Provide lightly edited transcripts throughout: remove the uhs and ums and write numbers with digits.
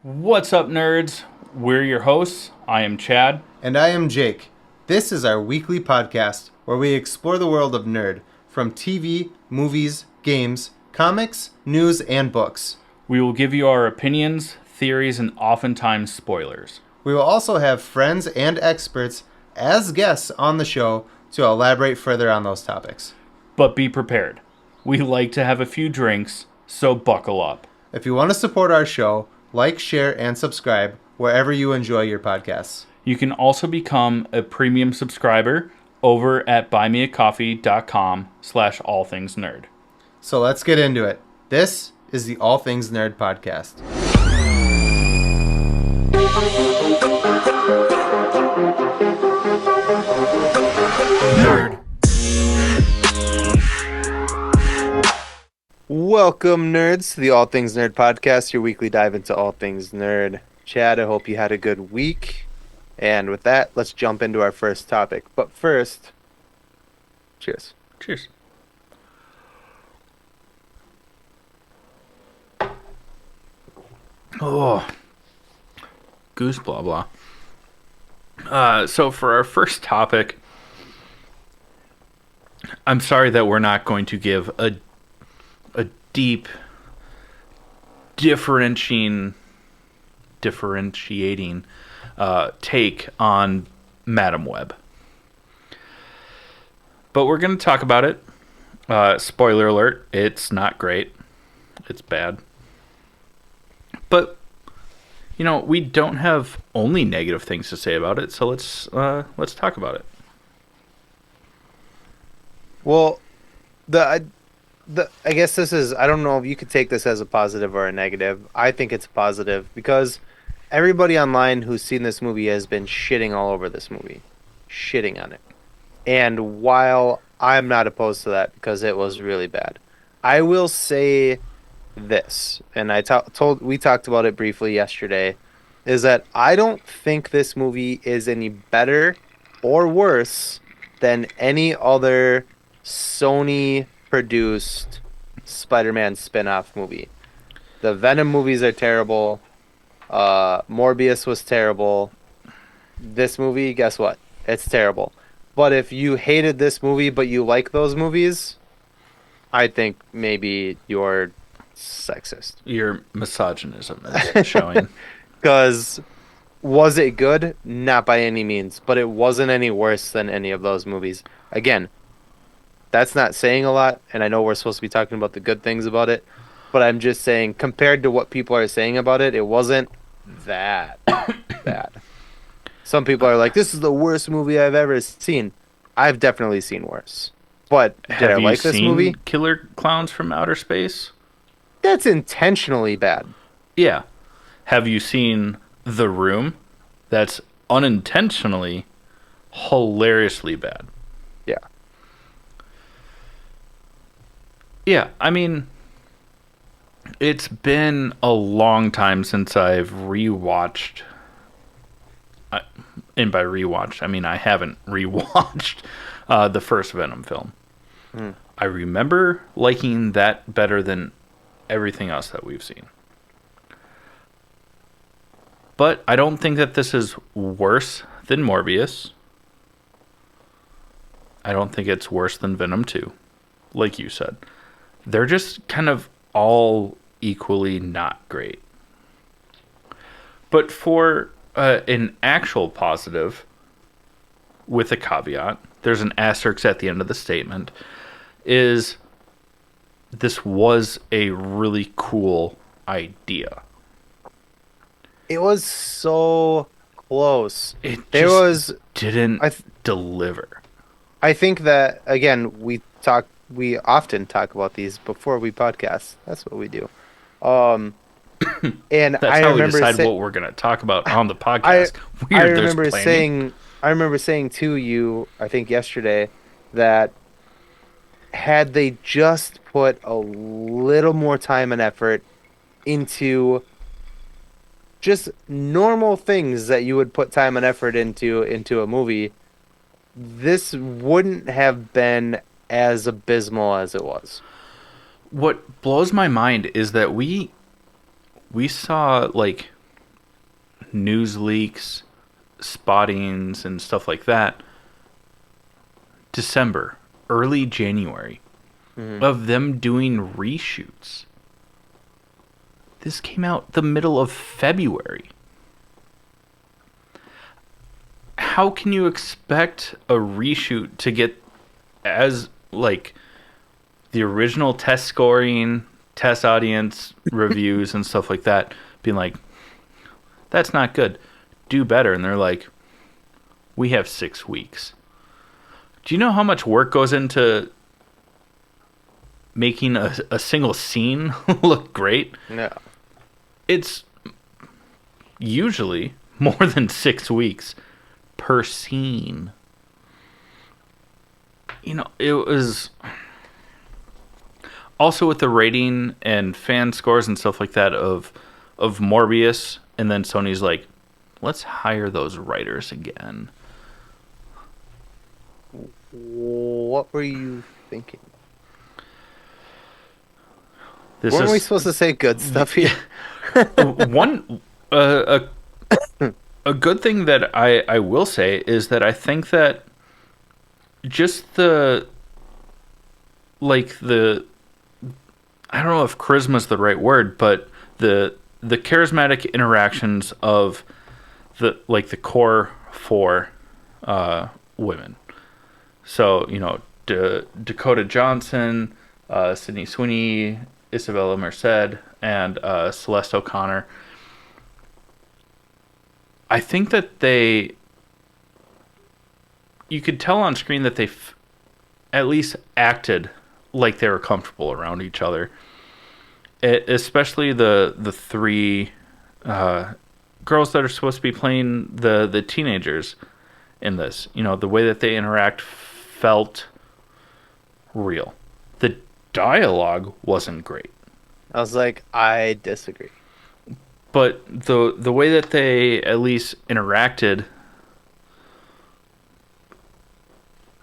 What's up, nerds? We're your hosts. I am Chad. And I am Jake. This is our weekly podcast where we explore the world of nerd from TV, movies, games, comics, news, and books. We will give you our opinions, theories, and oftentimes spoilers. We will also have friends and experts as guests on the show to elaborate further on those topics. But be prepared. We like to have a few drinks, so buckle up. If you want to support our show, like, share, and subscribe wherever you enjoy your podcasts. You can also become a premium subscriber over at buymeacoffee.com/allthingsnerd. So let's get into it. This is the All Things Nerd podcast. Nerd. Welcome, nerds, to the All Things Nerd podcast, your weekly dive into all things nerd. Chad, I hope you had a good week. And with that, let's jump into our first topic. But first, cheers. Cheers. Oh, goose blah blah. So for our first topic, I'm sorry that we're not going to give a deep differentiating take on Madam Web. But we're going to talk about it. Spoiler alert, it's not great. It's bad. But, you know, we don't have only negative things to say about it, so let's talk about it. Well, I guess this is, I don't know if you could take this as a positive or a negative. I think it's a positive because everybody online who's seen this movie has been shitting all over this movie. Shitting on it. And while I'm not opposed to that because it was really bad, I will say this, and we talked about it briefly yesterday, is that I don't think this movie is any better or worse than any other Sony produced Spider-Man spin-off movie. The Venom movies are terrible. Morbius was terrible. This movie, guess what? It's terrible. But if you hated this movie but you like those movies, I think maybe you're sexist. Your misogynism is showing. Because was it good? Not by any means. But it wasn't any worse than any of those movies. Again, that's not saying a lot, and I know we're supposed to be talking about the good things about it, but I'm just saying, compared to what people are saying about it, it wasn't that bad. Some people are like, this is the worst movie I've ever seen. I've definitely seen worse. But did I like this movie? Killer Clowns from Outer Space? That's intentionally bad. Yeah. Have you seen The Room? That's unintentionally hilariously bad. Yeah. Yeah, I mean, it's been a long time since I've rewatched. And by rewatched, I mean I haven't rewatched the first Venom film. I remember liking that better than everything else that we've seen. But I don't think that this is worse than Morbius. I don't think it's worse than Venom 2, like you said. They're just kind of all equally not great. But for an actual positive, with a caveat, there's an asterisk at the end of the statement, is this was a really cool idea. It was so close. It just didn't deliver. I think that, again, we often talk about these before we podcast. That's what we do. And that's how we decide what we're going to talk about on the podcast. I remember saying to you, I think yesterday, that had they just put a little more time and effort into just normal things that you would put time and effort into a movie, this wouldn't have been as abysmal as it was. What blows my mind is that we saw, like, news leaks, spottings, and stuff like that. December, early January, of them doing reshoots. This came out the middle of February. How can you expect a reshoot to get as, like, the original test scoring, test audience reviews and stuff like that, being like, that's not good, do better? And they're like, we have 6 weeks. Do you know how much work goes into making a single scene look great? No. It's usually more than 6 weeks per scene. You know, it was also with the rating and fan scores and stuff like that of Morbius, and then Sony's like, let's hire those writers again. What were you thinking? Weren't we supposed to say good stuff here? One a good thing that I will say is that I think that just the I don't know if charisma is the right word, but the charismatic interactions of the core 4 women. So, you know, Dakota Johnson, Sydney Sweeney, Isabella Merced, and Celeste O'Connor. I think that you could tell on screen that they at least acted like they were comfortable around each other. Especially the 3 girls that are supposed to be playing the teenagers in this. You know, the way that they interact felt real. The dialogue wasn't great. I was like, I disagree. But the way that they at least interacted,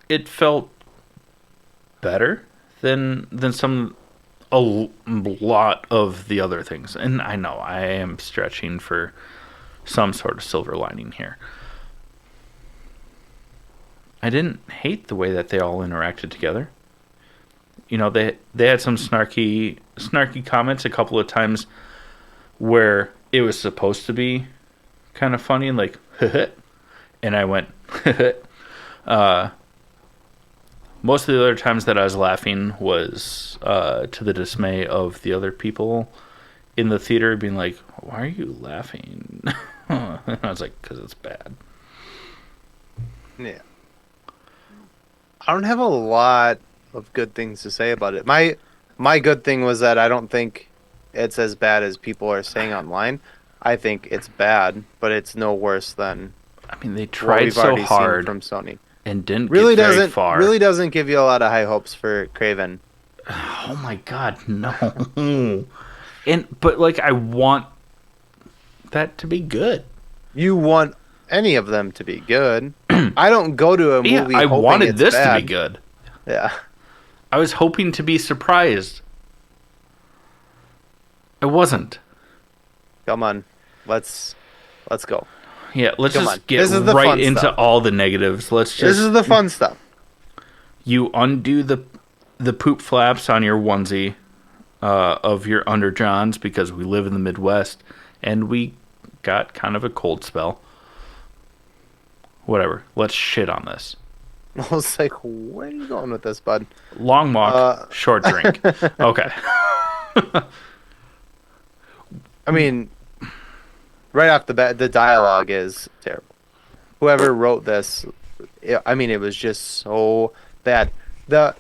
it felt better than a lot of the other things. And I know I am stretching for some sort of silver lining here. I didn't hate the way that they all interacted together. You know, they had some snarky comments a couple of times where it was supposed to be kind of funny and like, and I went, most of the other times that I was laughing was to the dismay of the other people in the theater being like, why are you laughing? And I was like, because it's bad. Yeah. I don't have a lot of good things to say about it. My good thing was that I don't think it's as bad as people are saying online. I think it's bad, but it's no worse than I mean, they what tried we've so already hard seen from Sony. and didn't Really get very doesn't far. really doesn't give you a lot of high hopes for Craven. Oh my god, no. But like, I want that to be good. You want any of them to be good. I don't go to a movie. Yeah, I hoping wanted it's this bad. to be good. Yeah. I was hoping to be surprised. I wasn't. Come on, let's go. Yeah, let's Come just on. get This is the right fun into stuff. all the negatives. Let's just. This is the fun stuff. You undo the poop flaps on your onesie of your underjohns because we live in the Midwest and we got kind of a cold spell. Whatever. Let's shit on this. I was like, where are you going with this, bud? Long walk, short drink. Okay. I mean, right off the bat, the dialogue is terrible. Whoever wrote this, it was just so bad.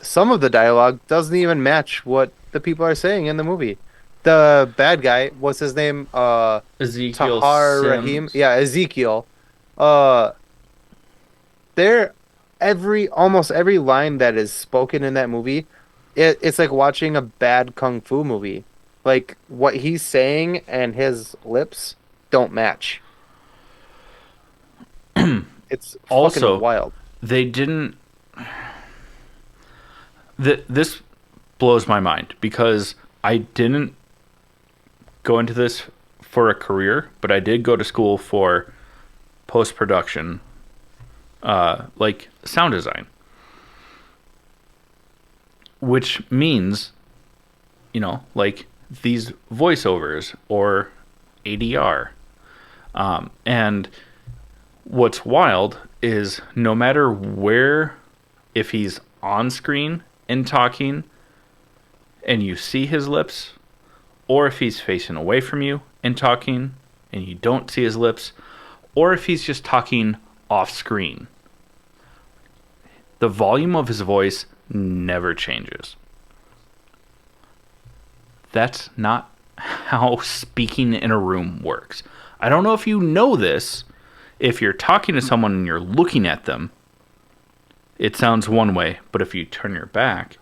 Some of the dialogue doesn't even match what the people are saying in the movie. The bad guy, what's his name? Ezekiel Tahar Sims. Rahim. Yeah, Ezekiel. Almost every line that is spoken in that movie, it's like watching a bad kung fu movie. Like, what he's saying and his lips don't match. It's Also, fucking wild. They didn't. This blows my mind because I didn't go into this for a career, but I did go to school for post production, like sound design, which means, like these voiceovers or ADR. And what's wild is no matter where, if he's on screen and talking and you see his lips, or if he's facing away from you and talking and you don't see his lips, or if he's just talking off screen, the volume of his voice never changes. That's not how speaking in a room works. I don't know if you know this. If you're talking to someone and you're looking at them, it sounds one way, but if you turn your back,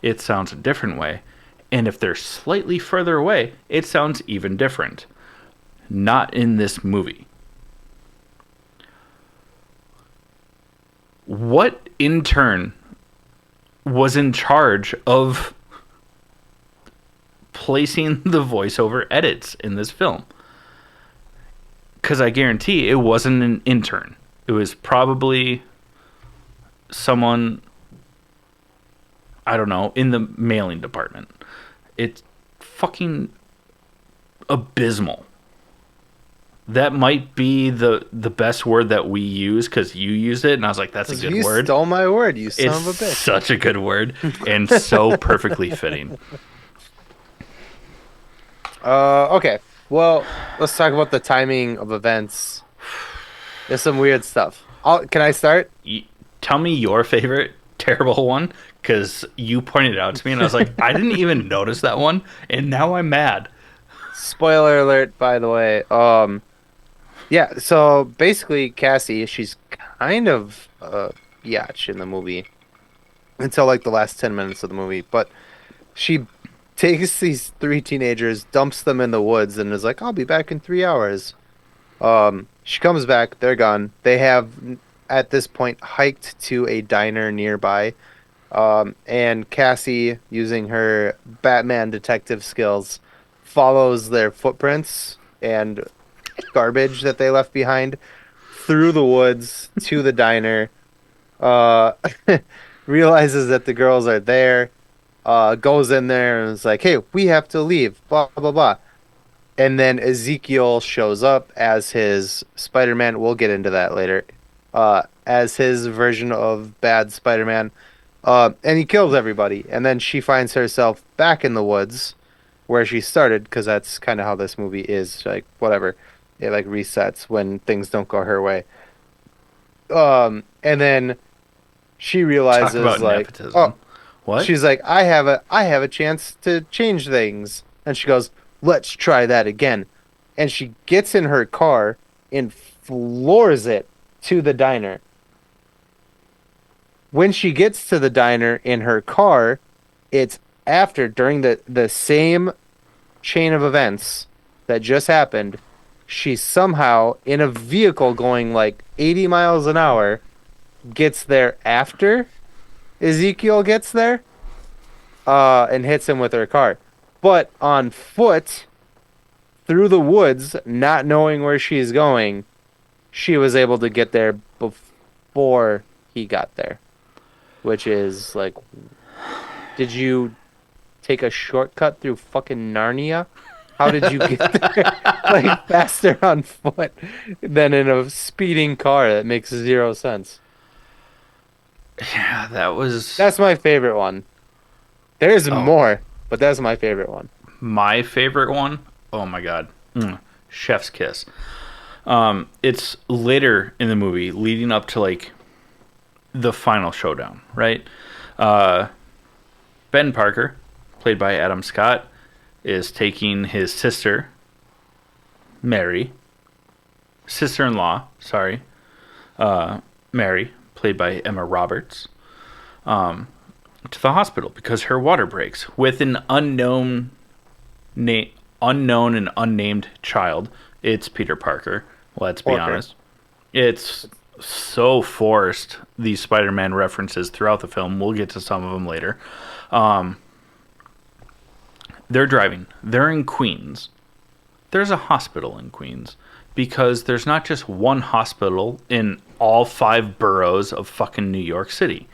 it sounds a different way. And if they're slightly further away, it sounds even different. Not in this movie. What intern was in charge of placing the voiceover edits in this film? Because I guarantee it wasn't an intern. It was probably someone, I don't know, in the mailing department. It's fucking abysmal. That might be the best word that we use because you used it, and I was like, that's a good word. You stole my word, you son of a It's bitch. such a good word and so perfectly fitting. Okay. Well, let's talk about the timing of events. There's some weird stuff. Can I start? Tell me your favorite terrible one, because you pointed it out to me, and I was like, I didn't even notice that one, and now I'm mad. Spoiler alert, by the way. Yeah, so basically Cassie, she's kind of yacht in the movie until like the last 10 minutes of the movie, but she takes these three teenagers, dumps them in the woods, and is like, I'll be back in 3 hours. She comes back, they're gone. They have at this point hiked to a diner nearby. And Cassie, using her Batman detective skills, follows their footprints and garbage that they left behind through the woods to the diner. Uh, realizes that the girls are there. Goes in there and is like, "Hey, we have to leave." Blah blah blah. And then Ezekiel shows up as his Spider-Man. We'll get into that later. As his version of bad Spider-Man. And he kills everybody. And then she finds herself back in the woods where she started, because that's kind of how this movie is. Like, whatever. It, like, resets when things don't go her way. And then she realizes, Talk about like, nepotism. oh, What? she's like, I have a chance to change things. And she goes, let's try that again. And she gets in her car and floors it to the diner. When she gets to the diner in her car, it's during the same chain of events that just happened, she's somehow in a vehicle going like 80 miles an hour, gets there after Ezekiel gets there, and hits him with her car. But on foot, through the woods, not knowing where she's going, she was able to get there before he got there. Which is like, did you take a shortcut through fucking Narnia? How did you get there like faster on foot than in a speeding car? That makes zero sense. Yeah, that was That's my favorite one. There's Oh. more, but that's my favorite one. my favorite one. Oh my god. Chef's kiss. It's later in the movie, leading up to like the final showdown, right? Ben Parker, played by Adam Scott, is taking his sister, Mary, sister-in-law, sorry, Mary, played by Emma Roberts, to the hospital because her water breaks with an unknown and unnamed child. It's Peter Parker. Let's be honest. It's so forced, these Spider-Man references throughout the film. We'll get to some of them later. They're driving. They're in Queens. there's a hospital in Queens because there's not just one hospital in all 5 boroughs of fucking New York City.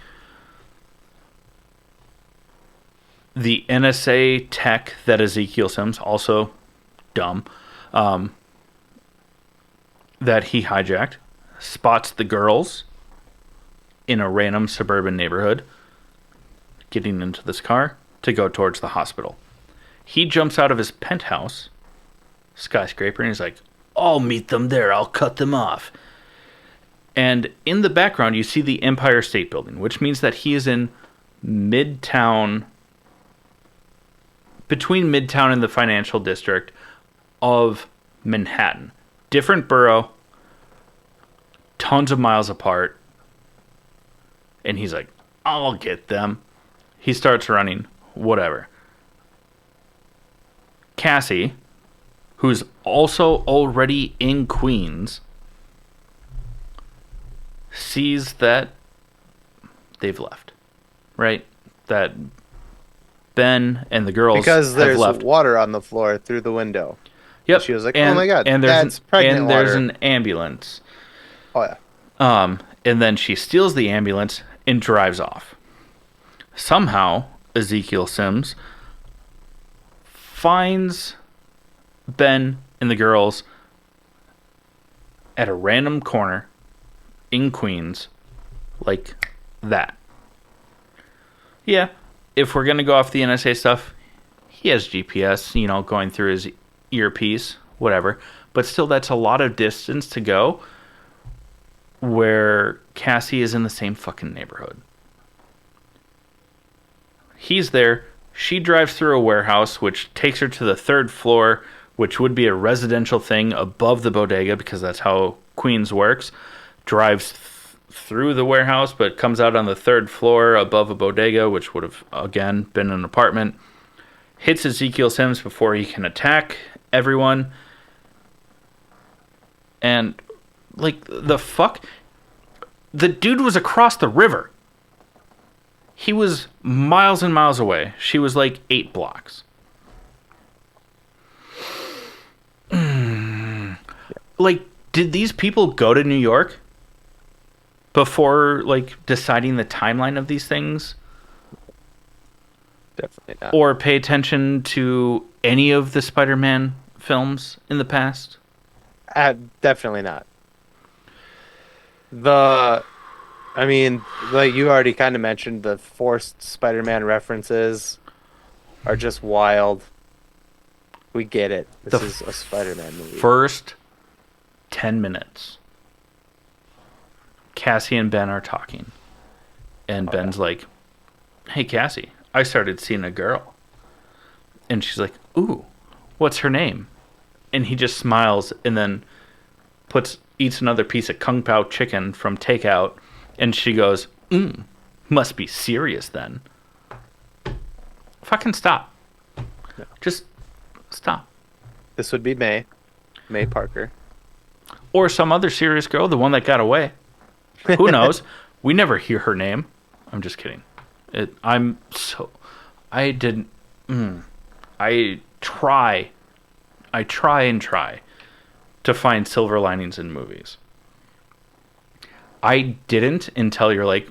The NSA tech that Ezekiel Sims, also dumb, that he hijacked, spots the girls in a random suburban neighborhood getting into this car to go towards the hospital. He jumps out of his penthouse skyscraper and he's like, I'll meet them there, I'll cut them off. And in the background, you see the Empire State Building, which means that he is in Midtown, between Midtown and the financial district of Manhattan. Different borough, tons of miles apart. And he's like, I'll get them. He starts running, whatever. Cassie, who's also already in Queens, sees that they've left, right? That Ben and the girls Because have there's left. water on the floor through the window. Yep. She was like, "Oh my God, that's pregnant and there's water." an ambulance. Oh yeah. And then she steals the ambulance and drives off. Somehow, Ezekiel Sims finds Ben and the girls at a random corner in Queens, like that. Yeah, if we're going to go off the NSA stuff, he has GPS, going through his earpiece, whatever. But still, that's a lot of distance to go where Cassie is in the same fucking neighborhood. He's there. She drives through a warehouse, which takes her to the 3rd floor, which would be a residential thing above the bodega because that's how Queens works. Drives through the warehouse, but comes out on the 3rd floor above a bodega, which would have, again, been an apartment. Hits Ezekiel Sims before he can attack everyone. And, like, the fuck? The dude was across the river. He was miles and miles away. She was like 8 blocks. Like, did these people go to New York before, like, deciding the timeline of these things? Definitely not. Or pay attention to any of the Spider-Man films in the past? Definitely not. I mean, like you already kind of mentioned, the forced Spider-Man references are just wild. We get it. This is a Spider-Man movie. First 10 minutes, Cassie and Ben are talking. And Ben's like, hey, Cassie, I started seeing a girl. And she's like, ooh, what's her name? And he just smiles and then eats another piece of Kung Pao chicken from takeout. And she goes, must be serious then. Fucking stop. No. Just stop. This would be May Parker. Or some other serious girl, the one that got away. Who knows? We never hear her name. I'm just kidding. I didn't. I try and try to find silver linings in movies. I didn't until you're like,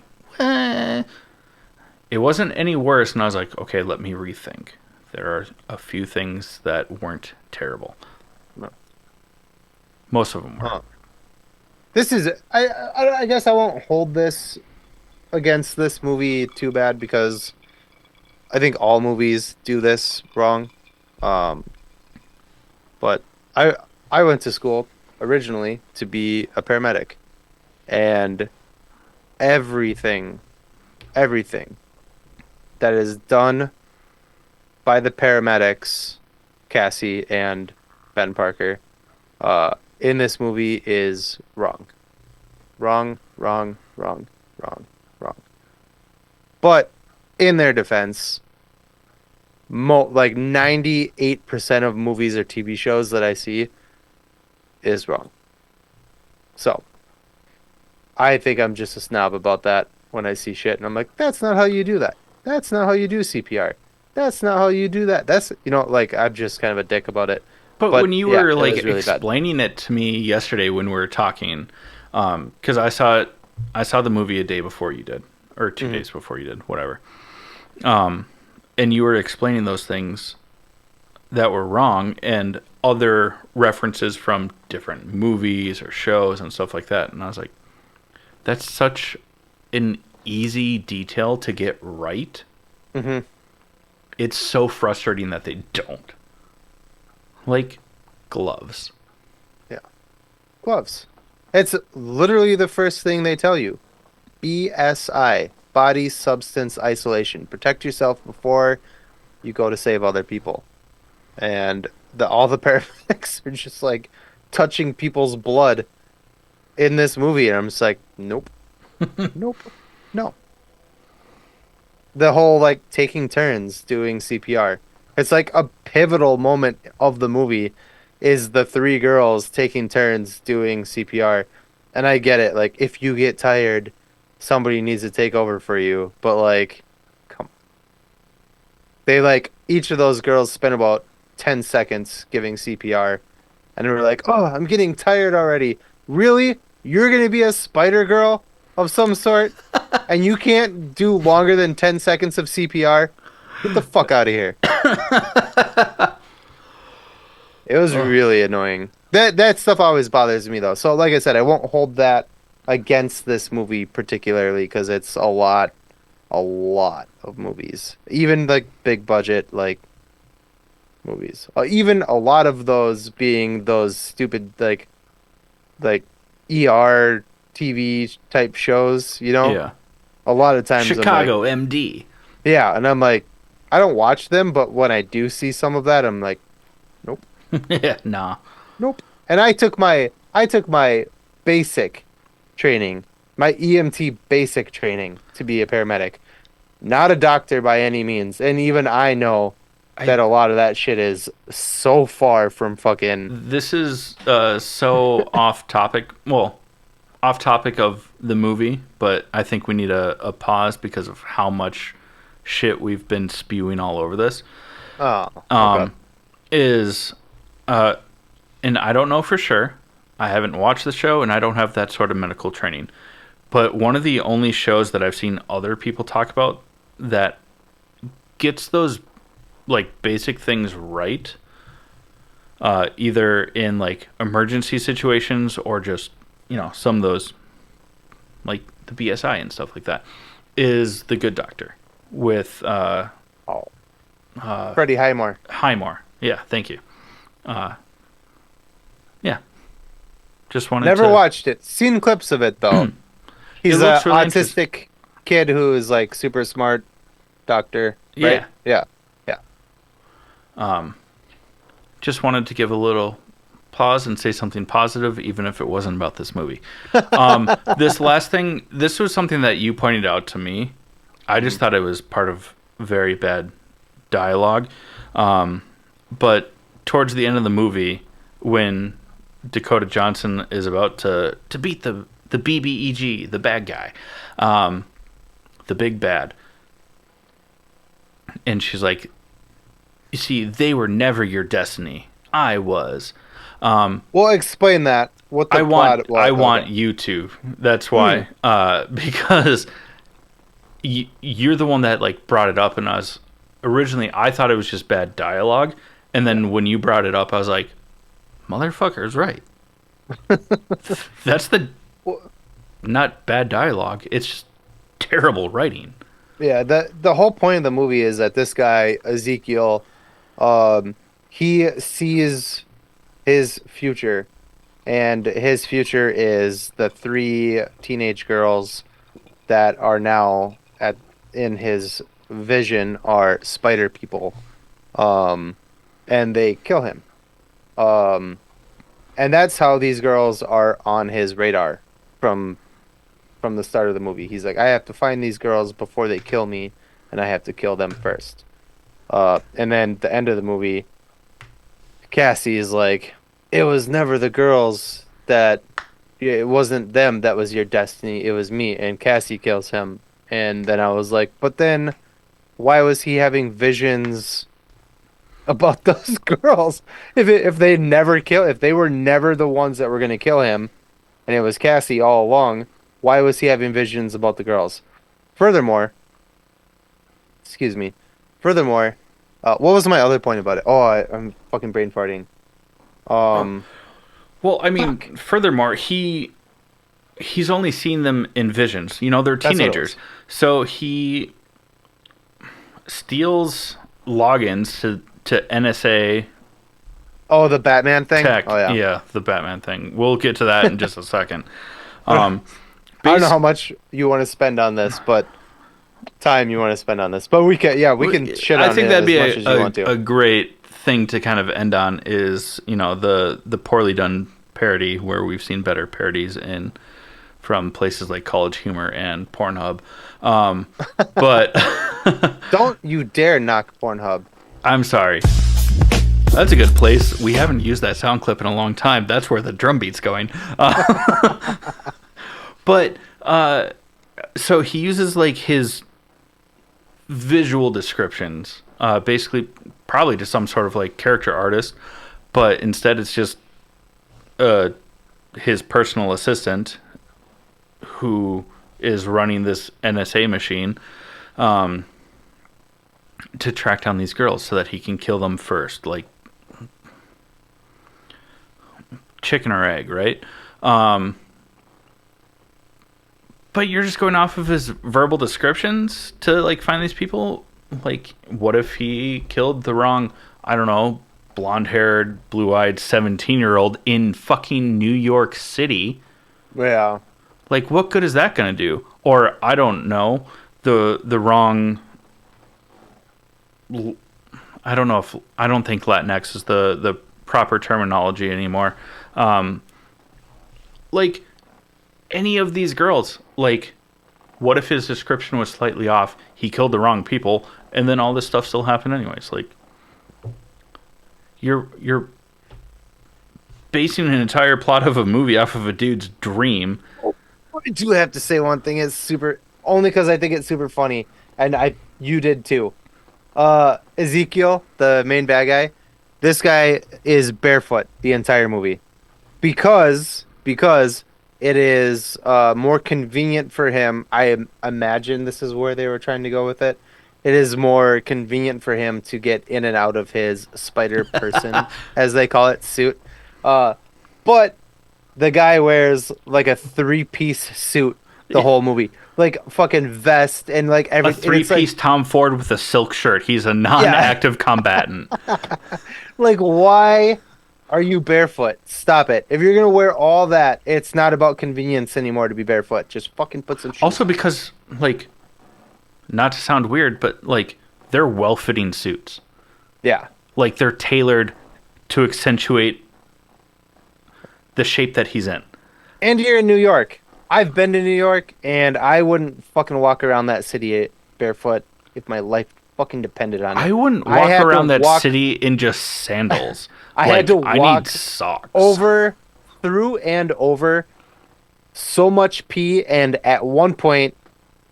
it wasn't any worse, and I was like, okay, let me rethink. There are a few things that weren't terrible. No. Most of them were. Huh. This is. I guess I won't hold this against this movie too bad because I think all movies do this wrong. But I went to school originally to be a paramedic, and everything that is done by the paramedics, Cassie and Ben Parker, in this movie is wrong. Wrong. But in their defense, like 98% of movies or TV shows that I see is wrong. So, I think I'm just a snob about that when I see shit, and I'm like, that's not how you do that. That's not how you do CPR. That's not how you do that. That's, like, I'm just kind of a dick about it. But But when you yeah, were it like was really bad. explaining it to me yesterday when we were talking, because I saw the movie a day before you did, or two Hmm. days before you did, whatever. And you were explaining those things that were wrong and other references from different movies or shows and stuff like that. And I was like, that's such an easy detail to get right. Hmm. It's so frustrating that they don't. Like gloves. Yeah, gloves. It's literally the first thing they tell you. BSI, body substance isolation. Protect yourself before you go to save other people. And all the paramedics are just like touching people's blood in this movie, and I'm just like, nope, nope, no. The whole like taking turns doing CPR. It's like a pivotal moment of the movie is the three girls taking turns doing CPR. And I get it, like if you get tired, somebody needs to take over for you, but like come they like each of those girls spent about 10 seconds giving CPR and we're like, "Oh, I'm getting tired already." Really? You're going to be a spider girl of some sort? And you can't do longer than 10 seconds of CPR? Get the fuck out of here. It was Oh, really annoying. That stuff always bothers me though. So like I said, I won't hold that against this movie particularly because it's a lot of movies. Even like big budget like movies. Even a lot of those being those stupid like ER TV type shows, you know? yeah. A lot of times I'm like, Chicago MD. yeah, and I'm like, I don't watch them, but when I do see some of that, I'm like, nope, Yeah, nah. nope. And I took my basic training, my EMT basic training to be a paramedic. Not a doctor by any means. And even I know I that a lot of that shit is so far from fucking This is so off topic. Well, off topic of the movie, but I think we need a pause because of how much shit we've been spewing all over this. oh, okay. Um, is uh, and I don't know for sure. I haven't watched the show, and I don't have that sort of medical training. But one of the only shows that I've seen other people talk about that gets those like basic things right, either in like emergency situations or just some of those like the BSI and stuff like that, is The Good Doctor with Oh, Freddie Highmore. Highmore. Yeah, thank you. Uh, yeah, just wanted Never to. watched it. Seen clips of it though. It He's a looks really interesting. autistic kid who is like super smart doctor, right? Yeah, Yeah. Yeah. just wanted to give a little pause and say something positive, even if it wasn't about this movie. This last thing, this was something that you pointed out to me. I just Mhm. thought it was part of very bad dialogue. But towards the end of the movie, when Dakota Johnson is about to beat the BBEG, the bad guy, um, the big bad, and she's like, "You see, they were never your destiny. I was." Well, explain that. What the plot I was. want Okay. you to. That's Hmm. why, because you're the one that like brought it up, and I was originally I thought it was just bad dialogue, and Yeah. then when you brought it up, I was like, "Motherfucker's right." That's the Well, not bad dialogue. It's just terrible writing. yeah, the whole point of the movie is that this guy, Ezekiel, um, he sees his future, and his future is the three teenage girls that are now at in his vision are spider people. Um, and they kill him. Um, and that's how these girls are on his radar from from the start of the movie. He's like, I have to find these girls before they kill me, and I have to kill them first. And then the end of the movie, Cassie is like, it was never the girls that, it wasn't them that was your destiny. It was me. And Cassie kills him. And then I was like, but then why was he having visions about those girls. If they never kill, if they were never the ones that were going to kill him, and it was Cassie all along, why was he having visions about the girls? Furthermore, excuse me. Furthermore, what was my other point about it? Oh, I'm fucking brain farting. Um, Well, I mean, fuck. furthermore, he's only seen them in visions. You know, they're That's what it teenagers. was. So he steals logins to NSA Oh, the Batman thing. tech. Oh yeah. Yeah, the Batman thing. We'll get to that in just a second. I Um, don't know base, how much you want to spend on this, but time you want to spend on this. But we can, yeah, we can shit I on think it that'd as be much as you want a to. great thing to kind of end on is, you know, the poorly done parody where we've seen better parodies in from places like College Humor and Pornhub. Um, but Don't you dare knock Pornhub. I'm sorry. That's a good place. We haven't used that sound clip in a long time. That's where the drum beat's going. But so he uses like his visual descriptions, basically probably to some sort of like character artist, but instead it's just uh, his personal assistant who is running this NSA machine to track down these girls so that he can kill them first, like chicken or egg, right? But you're just going off of his verbal descriptions to like find these people. Like, what if he killed the wrong, I don't know, blonde-haired, blue-eyed 17-year-old in fucking New York City? Yeah. Like, what good is that gonna do? Or I don't know, the wrong. I don't know if I don't think Latinx is the proper terminology anymore. Um, like any of these girls, like what if his description was slightly off? He killed the wrong people, and then all this stuff still happened anyways. Like you're basing an entire plot of a movie off of a dude's dream. I do have to say one thing is super only because I think it's super funny, and I you did too. Ezekiel, the main bad guy, this guy is barefoot the entire movie because it is more convenient for him. Imagine this is where they were trying to go with it. It is more convenient for him to get in and out of his spider person, as they call it, suit. Uh, but the guy wears like a three-piece suit the whole movie, like fucking vest and like A everything. It's three-piece like, Tom Ford with a silk shirt. He's a yeah, non-active combatant. like why are you barefoot? Stop it. If you're gonna wear all that, it's not about convenience anymore to be barefoot. Just fucking put some shoes Also on. because like not to sound weird, but like they're well-fitting suits. Yeah. Like they're tailored to accentuate the shape that he's in. And you're in New York. I've been to New York, and I wouldn't fucking walk around that city barefoot if my life fucking depended on it. I wouldn't I walk had to around that walk. city in just sandals. I had Like to I need walk socks. over, through and over so much pee, and at one point,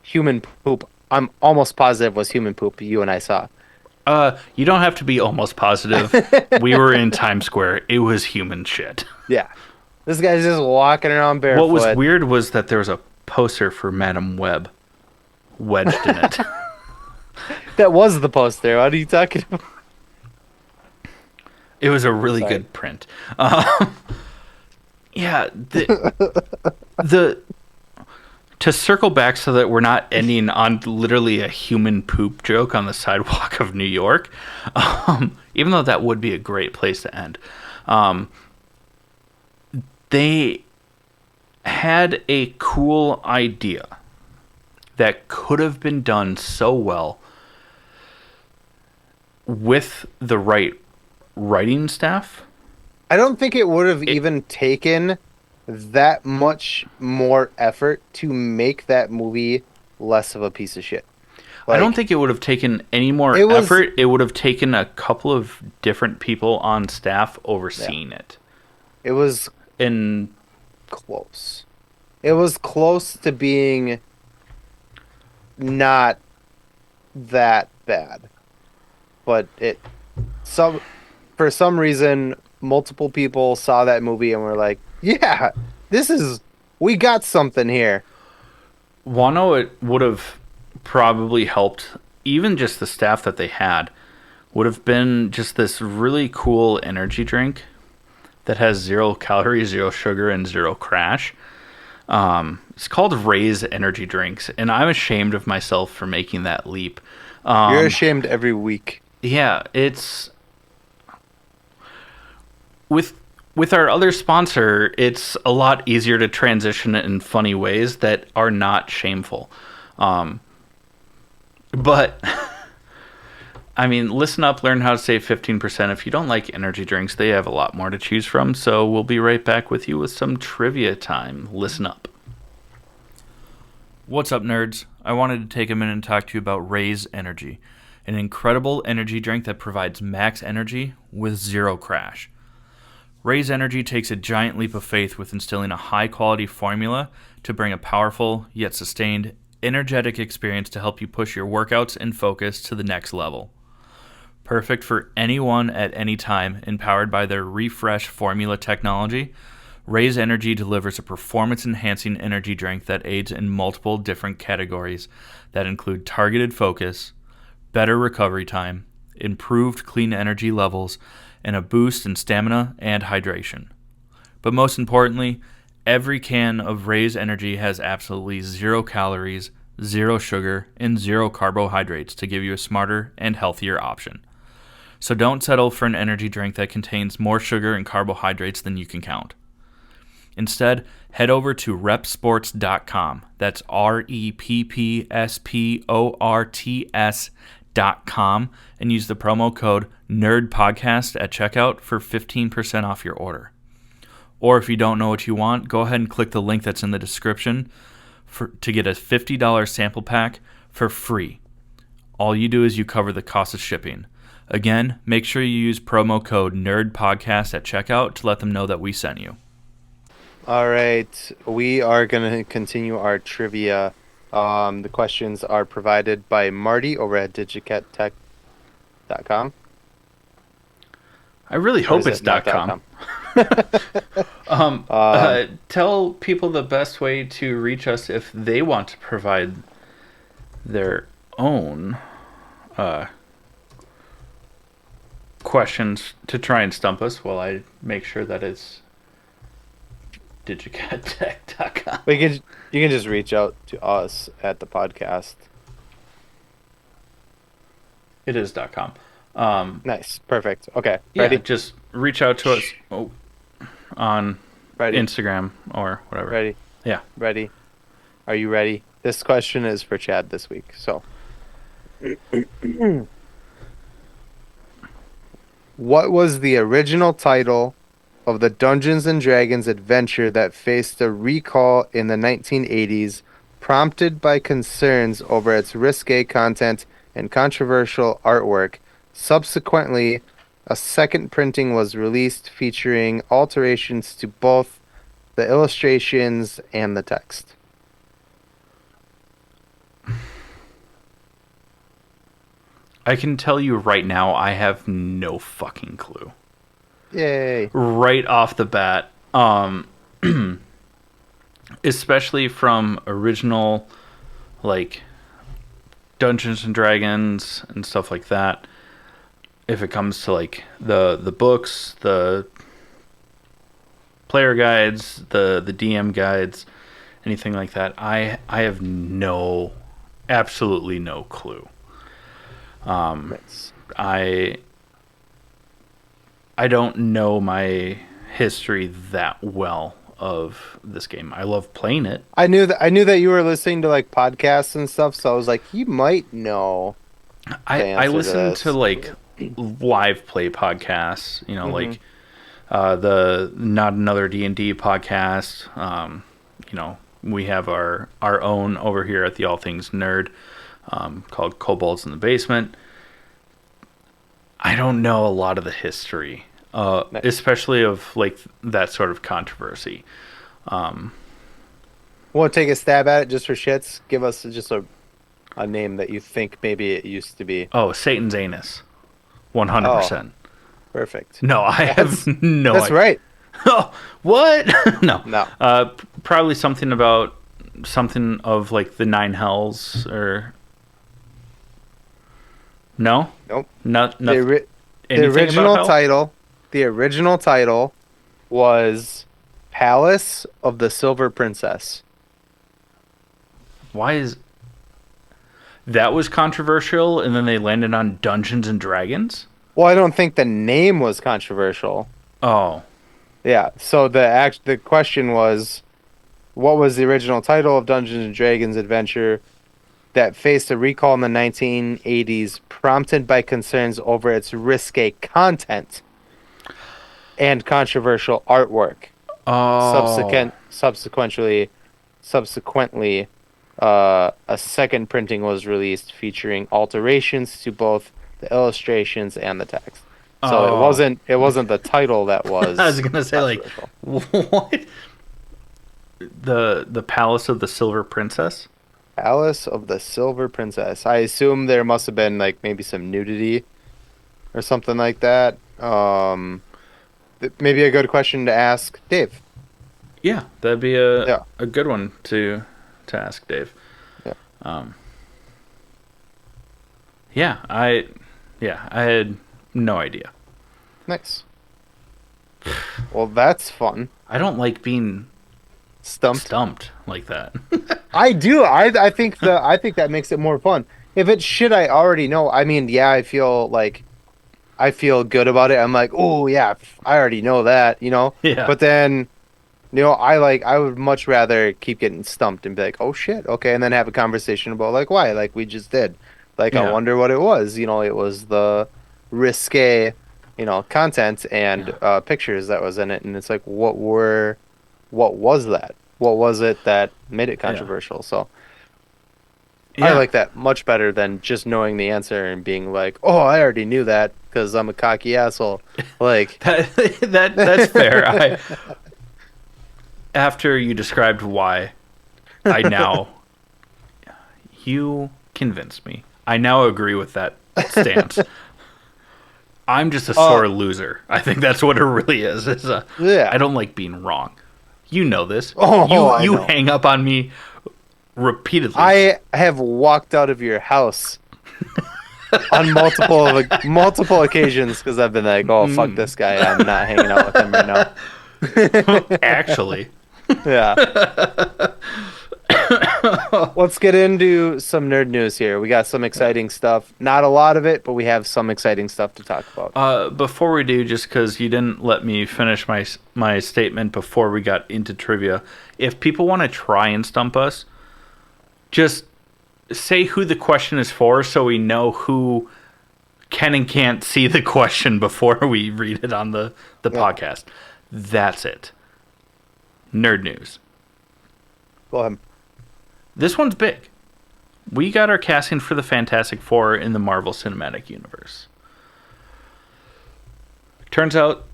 human poop. I'm almost positive was human poop. You and I saw. You don't have to be almost positive. We were in Times Square. It was human shit. Yeah, this guy's just walking around What was barefoot. weird was that there was a poster for Madame Web wedged in it. That was the poster. What are you talking about? It was a really Sorry. good print. Yeah, the to circle back so that we're not ending on literally a human poop joke on the sidewalk of New York, even though that would be a great place to end. Um, they had a cool idea that could have been done so well with the right writing staff. I don't think it would have even taken that much more effort to make that movie less of a piece of shit. I don't Like, think it would have taken any more it was, effort. It would have taken a couple of different people on staff yeah, overseeing it. it was And close. It was close to being not that bad, but some for some reason, multiple people saw that movie and were like, "Yeah, this is we got something here." Wano, it would have probably helped, even just the staff that they had, would have been just this really cool energy drink that has 0 calories, 0 sugar, and 0 crash. It's called Ray's Energy Drinks, and I'm ashamed of myself for making that leap. You're Um, ashamed every week. yeah, it's with with our other sponsor, it's a lot easier to transition it in funny ways that are not shameful. Um, but I mean, listen up, learn how to save 15%. If you don't like energy drinks, they have a lot more to choose from. So we'll be right back with you with some trivia time. Listen up. What's up, nerds? I wanted to take a minute and talk to you about Ray's Energy, an incredible energy drink that provides max energy with 0 crash. Ray's Energy takes a giant leap of faith with instilling a high quality formula to bring a powerful, yet sustained, energetic experience to help you push your workouts and focus to the next level. Perfect for anyone at any time, empowered by their refresh formula technology, Ray's Energy delivers a performance enhancing energy drink that aids in multiple different categories that include targeted focus, better recovery time, improved clean energy levels, and a boost in stamina and hydration. But most importantly, every can of Ray's Energy has absolutely 0 calories, 0 sugar, and 0 carbohydrates to give you a smarter and healthier option. So don't settle for an energy drink that contains more sugar and carbohydrates than you can count. Instead, head over to repsports.com. That's REPPSPORTS.com and use the promo code NERDPODCAST at checkout for 15% off your order. Or if you don't know what you want, go ahead and click the link that's in the description to get a $50 sample pack for free. All you do is you cover the cost of shipping. Again, make sure you use promo code NERDPODCAST at checkout to let them know that we sent you. All right, we are gonna continue our trivia. The questions are provided by Marty over at digicattech.com. I really Or hope is it's it not .com. Tell people the best way to reach us if they want to provide their own questions to try and stump us while I make sure that it's digicattech.com. You can just reach out to us at the podcast. It is .com. Nice, perfect. Okay, Yeah, ready? just reach out to us on Ready? Instagram or whatever. Ready? Yeah. Ready? Are you ready? This question is for Chad this week. So, what was the original title of the Dungeons and Dragons adventure that faced a recall in the 1980s, prompted by concerns over its risque content and controversial artwork? Subsequently, a second printing was released featuring alterations to both the illustrations and the text. I can tell you right now, I have no fucking clue. Yay. Right off the bat, especially from original, like, Dungeons and Dragons and stuff like that. If it comes to like the books, the player guides, the DM guides, anything like that, I have absolutely no clue. Nice. I don't know my history that well of this game. I love playing it. I knew that you were listening to like podcasts and stuff, so I was like, he might know the I answer to listen to this. like live play podcasts, Mm-hmm. like the Not Another D&D podcast. We have our own over here at the All Things Nerd, called Kobolds in the Basement. I don't know a lot of the history, Nice. especially of like that sort of controversy. Want to take a stab at it just for shits? Give us just a name that you think maybe it used to be. Oh, Satan's Anus. Oh, 100%. perfect. No, I That's have no that's idea. right. Oh, what? No. No. Probably something about something of like the nine hells or no, Nope. not The nothing. ori- the Anything about original hell? title, the original title was Palace of the Silver Princess. Why is that was controversial, and then they landed on Dungeons and Dragons? Well, I don't think the name was controversial. Oh, Yeah. So the question was, what was the original title of Dungeons and Dragons adventure that faced a recall in the 1980s, prompted by concerns over its risque content and controversial artwork? oh, Subsequently, a second printing was released featuring alterations to both the illustrations and the text. So it oh! wasn't the title that I was was gonna say like, controversial. what? The Palace of the Silver Princess? Alice of the Silver Princess. I assume there must have been like maybe some nudity or something like that. Maybe a good question to ask Dave. Yeah, that'd be a Yeah, a good one to ask Dave. yeah, Um, yeah, I had no idea. nice. Well, that's fun. I don't like being Stumped. stumped like that. I do. I think that makes it more fun. If it's shit I already know, I mean, yeah, I feel good about it. I'm like, oh yeah, I already know that, you know. Yeah, But then, you know, I would much rather keep getting stumped and be like, oh shit, okay, and then have a conversation about like why, like we just did. Like I yeah, wonder what it was. You know, it was the risque, you know, content and yeah, pictures that was in it, and it's like, what was that? What was it that made it yeah, controversial? So I yeah. like that much better than just knowing the answer and being like, oh, I already knew that because I'm a cocky asshole. Like, That's fair. I After you described why, I now you convinced me. I now agree with that stance. I'm just a uh, sore loser. I think that's what it really is. I yeah. don't like being wrong. You know this. Oh, I You know. hang up on me repeatedly. I have walked out of your house on multiple occasions because I've been like, oh, fuck this guy. I'm not hanging out with him right now. Actually, Yeah. Let's get into some nerd news here. We got some exciting stuff. Not a lot of it, but we have some exciting stuff to talk about. before we do, just because you didn't let me finish my statement before we got into trivia, if people want to try and stump us, just say who the question is for, so we know who can and can't see the question before we read it on the Yeah. podcast. That's it. Nerd news. Go ahead. This one's big. We got our casting for the Fantastic Four in the Marvel Cinematic Universe. Turns out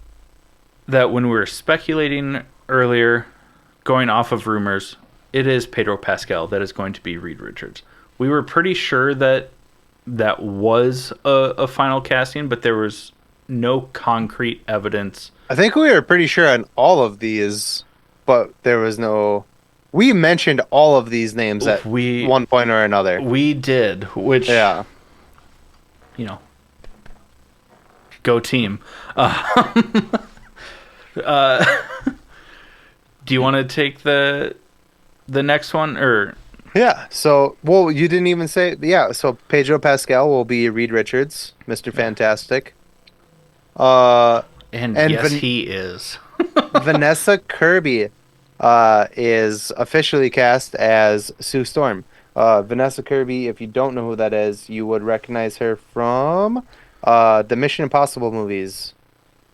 that when we were speculating earlier, going off of rumors, it is Pedro Pascal that is going to be Reed Richards. We were pretty sure that that was a final casting, but there was no concrete evidence. I think we were pretty sure on all of these, but there was no. We mentioned all of these names at We one point or another. we did, which Yeah. you know, go team. Uh, do you want to take the next one or Yeah. So, well, you didn't even say. Yeah. So Pedro Pascal will be Reed Richards, Mr. Fantastic. Uh, and and yes, he is. Vanessa Kirby, is officially cast as Sue Storm. Vanessa Kirby, if you don't know who that is, you would recognize her from the Mission Impossible movies.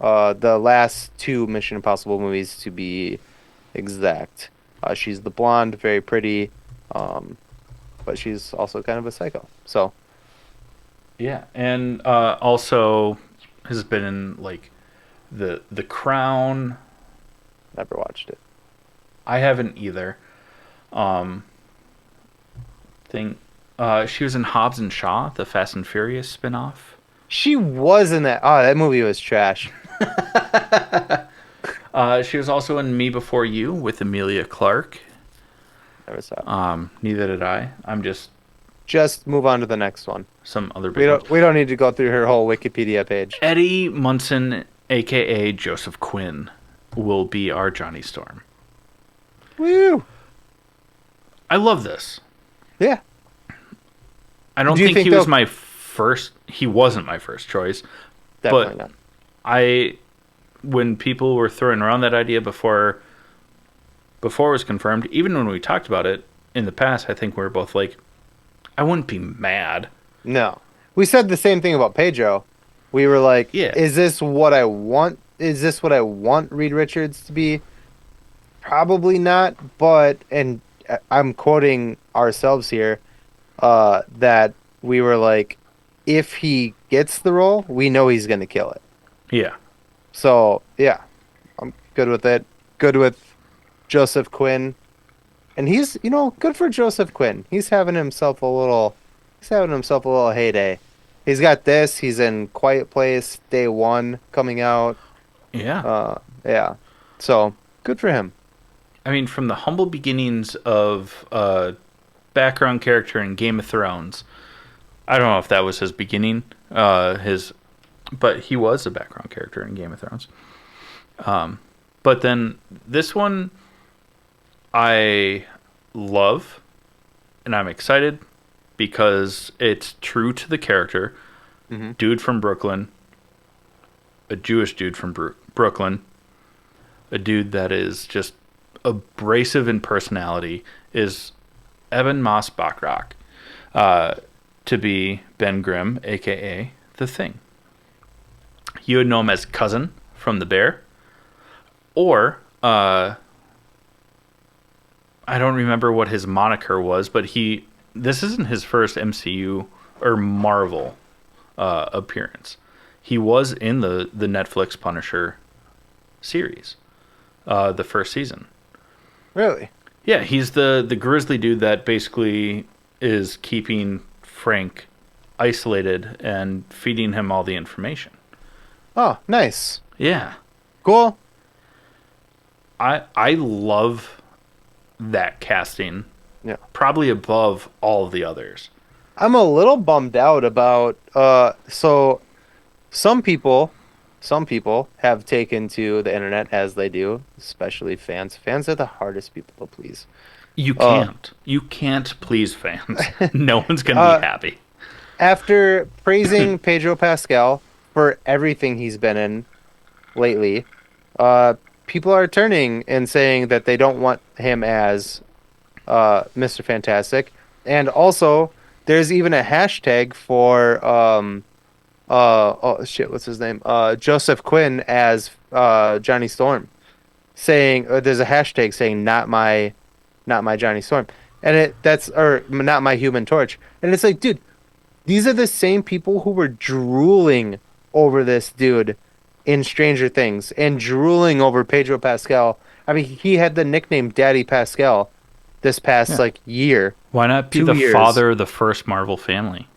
The last two Mission Impossible movies, to be exact. She's the blonde, very pretty, um, but she's also kind of a psycho. So, Yeah, and also has been in like the Crown. never watched it. I haven't either. Um, thing. She was in Hobbs and Shaw, the Fast and Furious spinoff. She was in that. Oh, that movie was trash. She was also in Me Before You with Emilia Clarke. Never saw it. Neither did I. I'm just Just move on to the next one. some other We big ones. don't need to go through her whole Wikipedia page. Eddie Munson, aka Joseph Quinn, will be our Johnny Storm. Woo! I love this. Yeah. I don't Do you think think he was they'll my first. He wasn't my first choice, definitely but not. I, when people were throwing around that idea before it was confirmed, even when we talked about it in the past, I think we were both like, I wouldn't be mad. No. We said the same thing about Pedro. We were like, Yeah, is this what I want? Is this what I want Reed Richards to be? Probably not, but and I'm quoting ourselves here, that we were like, if he gets the role, we know he's gonna kill it. yeah, So yeah, I'm good with it. Good with Joseph Quinn. And he's, good for Joseph Quinn. He's having himself a little heyday. He's got this. He's in Quiet Place Day One coming out. yeah. Yeah. So good for him. I mean, from the humble beginnings of background character in Game of Thrones, I don't know if that was his beginning, but he was a background character in Game of Thrones. But then this one, I love, and I'm excited because it's true to the character. Hmm. Dude from Brooklyn, a Jewish dude from Brooklyn, a dude that is just abrasive in personality, is Evan Moss Bachrach, to be Ben Grimm, aka The Thing. You would know him as Cousin from The Bear, or I don't remember what his moniker was, but this isn't his first MCU or Marvel appearance. He was in the Netflix Punisher series, the first season. Really? Yeah, he's the grizzly dude that basically is keeping Frank isolated and feeding him all the information. Oh, nice. Yeah, Cool. I love that casting, Yeah. probably above all of the others. I'm a little bummed out about so some people have taken to the internet as they do, especially fans. Fans are the hardest people to please. You Uh can't. You can't please fans. No one's gonna uh be happy. After praising Pedro Pascal for everything he's been in lately, people are turning and saying that they don't want him as Mr. Fantastic. And also, there's even a hashtag for oh shit, what's his name? Joseph Quinn as Johnny Storm, saying there's a hashtag saying not my Johnny Storm, and that's or not my Human Torch, and it's like, dude, these are the same people who were drooling over this dude in Stranger Things and drooling over Pedro Pascal. I mean, he had the nickname Daddy Pascal this past Yeah. like year, Why not be 2 the years. father of the first Marvel family?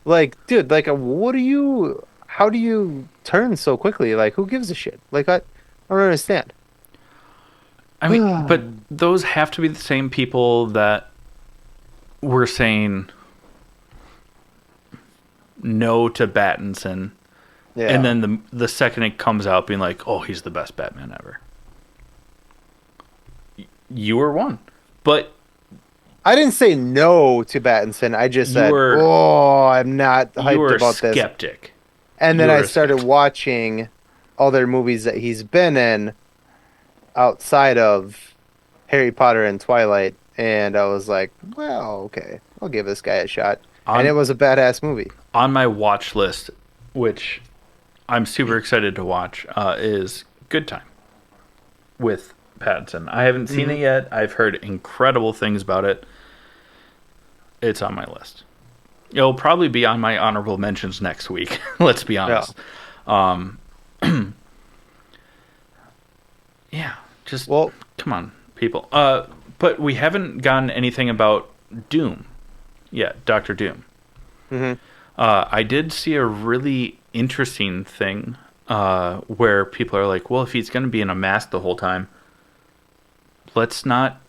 Like, dude, like, what do you? How do you turn so quickly? Like, who gives a shit? Like, I don't understand. I mean, but those have to be the same people that were saying no to Battinson, Yeah. and then the second it comes out, being like, "Oh, he's the best Batman ever." You were one, but I didn't say no to Battinson. I just you said, were oh, I'm not you hyped were about this. skeptic. And You then I were a started skeptic. watching other movies that he's been in outside of Harry Potter and Twilight, and I was like, well, okay, I'll give this guy a shot. And it on was a badass movie. on my watch list, which I'm super excited to watch, is Good Time with Pattinson. I haven't seen Hmm. it yet. I've heard incredible things about it. It's on my list. It'll probably be on my honorable mentions next week. Let's be Yeah. honest. Yeah, just Well, come on, people. But we haven't gotten anything about Doom yet, Doctor Doom. hmm I did see a really interesting thing where people are like, well, if he's going to be in a mask the whole time, let's not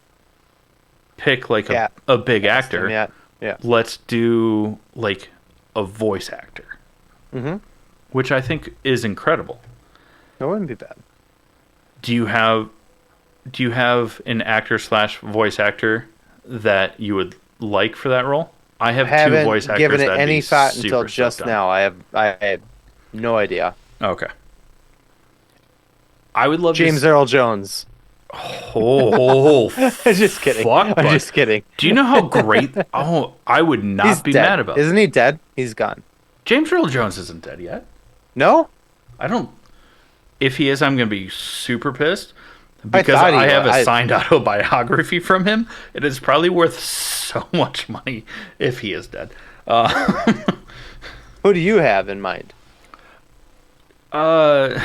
pick like a, Cat a big cast him actor. yet. Yeah. Let's do like a voice actor, Mm-hmm. which I think is incredible. That wouldn't be bad. Do you have an actor slash voice actor that you would like for that role? I I have two voice haven't given actors it that'd be any thought until super stoked just on. now. I have no idea. Okay. I would love James to. Earl Jones. Oh, I'm just kidding. fuck, I'm bud. just kidding. Do you know how great? Oh, I would He's not be dead. mad about. Isn't he dead? He's gone. James Earl Jones isn't dead yet. No? I don't. If he is, I'm gonna be super pissed I because thought he I have was. a signed autobiography from him. It is probably worth so much money if he is dead. Who do you have in mind? Uh,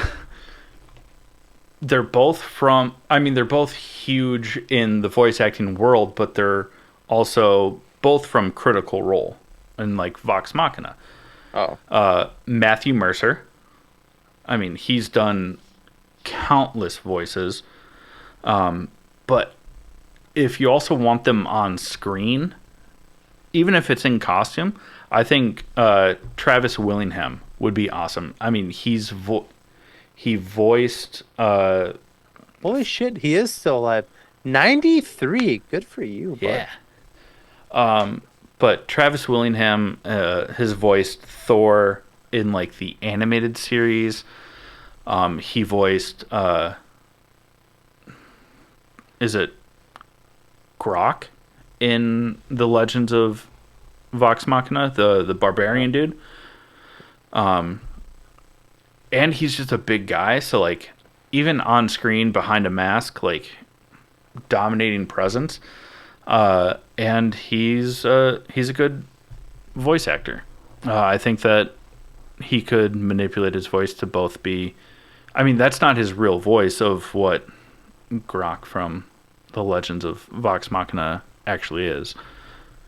they're both from. I mean, they're both huge in the voice acting world, but they're also both from Critical Role and like Vox Machina. Oh. Matthew Mercer. I mean, he's done countless voices. But if you also want them on screen, even if it's in costume, I think Travis Willingham would be awesome. I mean, he voiced Holy shit, he is still alive. 93. Good for you, bud. but Travis Willingham has voiced Thor in like the animated series. He voiced is it Grok in the Legends of Vox Machina, the barbarian dude. And he's just a big guy, so like even on screen behind a mask, like dominating presence. And he's a good voice actor. I think that he could manipulate his voice to both be. I mean, that's not his real voice of what Grok from the Legends of Vox Machina actually is.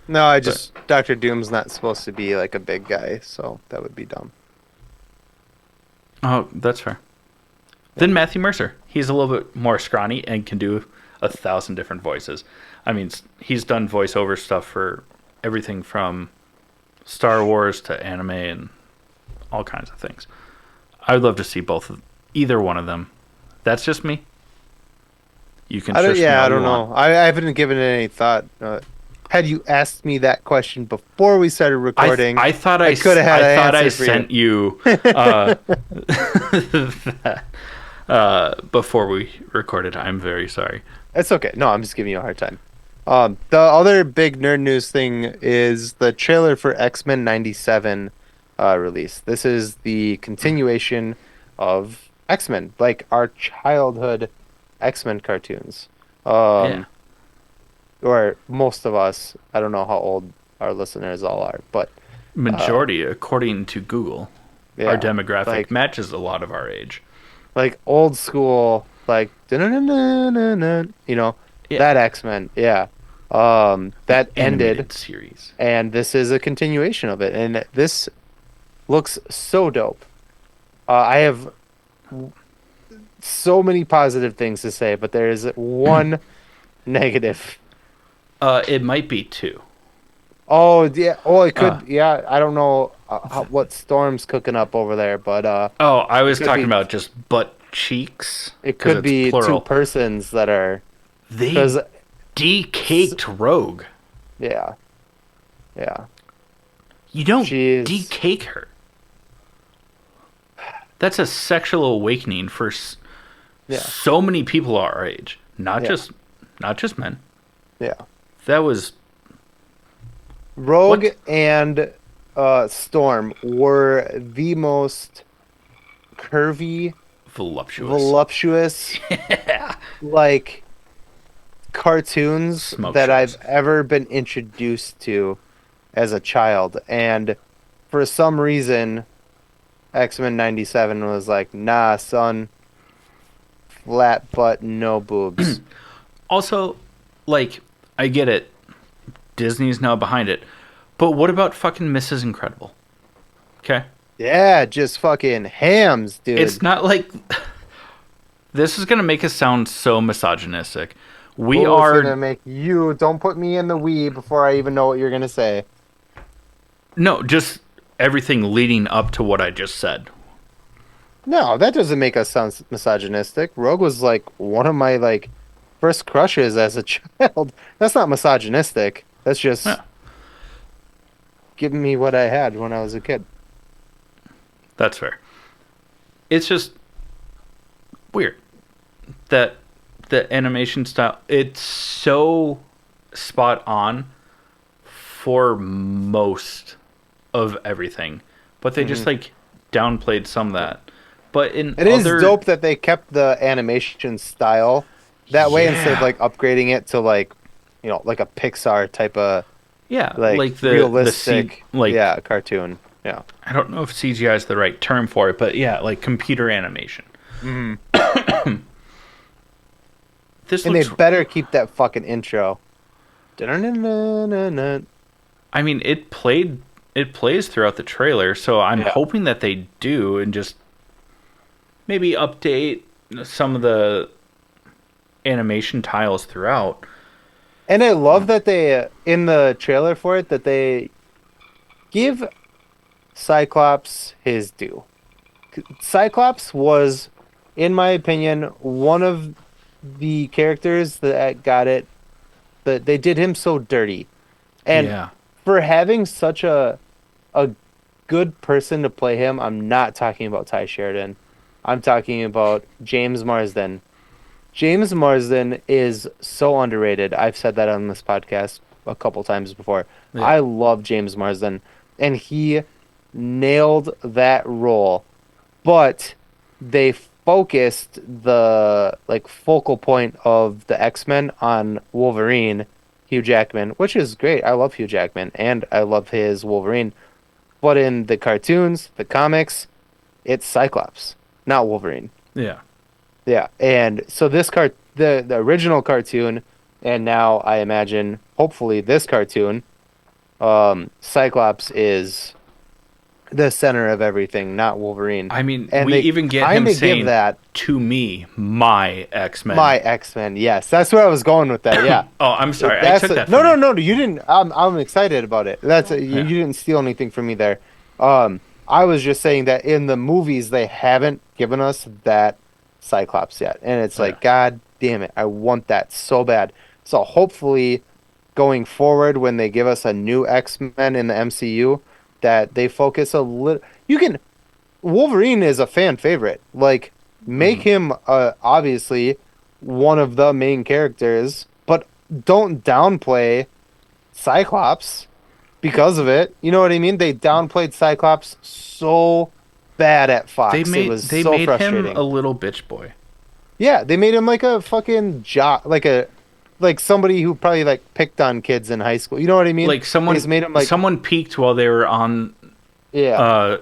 No, Doctor Doom's not supposed to be like a big guy, so that would be dumb. Oh, that's fair. Then Matthew Mercer. He's a little bit more scrawny and can do 1,000 different voices. I mean, he's done voiceover stuff for everything from Star Wars to anime and all kinds of things. I would love to see either one of them. That's just me. You can shush me all I you don't want. know. I haven't given it any thought. Had you asked me that question before we started recording, I thought I could have had I an thought I answer for sent you that, before we recorded. I'm very sorry. It's okay. No, I'm just giving you a hard time. The other big nerd news thing is the trailer for X-Men 97 release. This is the continuation of X-Men, like our childhood X-Men cartoons. Yeah. Or most of us. I don't know how old our listeners all are, but Majority, according to Google, yeah, our demographic like matches a lot of our age. old school, like you know, Yeah. that X-Men. Yeah. That ended. Animated series. And this is a continuation of it, and this looks so dope. I have so many positive things to say, but there is one negative. It might be two. Oh yeah, oh it could. Uh. Yeah, I don't know what storm's cooking up over there, but Oh, I was could talking be- about just butt cheeks. it 'cause could it's be plural. two persons that are They because decaked Rogue. yeah, yeah. You don't She's- decake her. That's a sexual awakening for Yeah. so many people our age. Not Yeah. just men. Yeah. That was Rogue What? and Storm were the most curvy, voluptuous, like cartoons Smoke that shows. I've ever been introduced to as a child. And for some reason, X-Men 97 was like, nah, son, flat butt, no boobs. Also, like, I get it. Disney's now behind it. But what about fucking Mrs. Incredible? Okay. Yeah, just fucking hams, It's dude. not like this is going to make us sound so misogynistic. We Oh, it's are gonna make you. Don't put me in the we before I even know what you're gonna say. no, just everything leading up to what I just said. No, that doesn't make us sound misogynistic. Rogue was like one of my like first crushes as a child. That's not misogynistic. That's just Yeah, giving me what I had when I was a kid. that's fair. It's just weird that the animation style it's so spot on for most of everything, but they just Hmm. like downplayed some of that. But in It is other, dope that they kept the animation style that way instead of yeah, like upgrading it to like, like a Pixar type of yeah, like like the C, realistic, like yeah, cartoon. Yeah. I don't know if CGI is the right term for it, but yeah, like computer animation. Hmm. This And they looks, better keep that fucking intro. Dun-dun-dun-dun-dun-dun. I mean, it plays throughout the trailer, so I'm Yeah. hoping that they do and just maybe update some of the animation tiles throughout. And I love that they in the trailer for it that they give Cyclops his due. Cyclops was, in my opinion, one of the characters that got it. That they did him so dirty, and Yeah, for having such a good person to play him, I'm not talking about Ty Sheridan. I'm talking about James Marsden. James Marsden is so underrated. I've said that on this podcast a couple times before. yeah. I love James Marsden, and he nailed that role. But they focused the like focal point of the X-Men on Wolverine, Hugh Jackman, which is great. I love Hugh Jackman and I love his Wolverine. But in the cartoons, the comics, it's Cyclops, not Wolverine. Yeah. Yeah, and so the original cartoon, and now I imagine hopefully this cartoon, Cyclops is the center of everything, not Wolverine. I mean, And we they even get kind him of give saying that to me, my X-Men. my X-Men. Yes, that's where I was going with that. Yeah. Oh, I'm sorry. I That's took that no, from no, you. no. You didn't. I'm excited about it. Yeah. You didn't steal anything from me there. I was just saying that in the movies they haven't given us that Cyclops yet, and it's Yeah. like, God damn it, I want that so bad. So hopefully, going forward, when they give us a new X-Men in the MCU, that they focus a little. You can Wolverine is a fan favorite. Like, make Mhm. him obviously one of the main characters, but don't downplay Cyclops because of it. You know what I mean? They downplayed Cyclops so bad at Fox. It was They so made him a frustrating. little bitch boy. Yeah, they made him like a fucking jock, like somebody who probably like picked on kids in high school. You know what I mean? Like They just made him like, someone peaked while they were on yeah. uh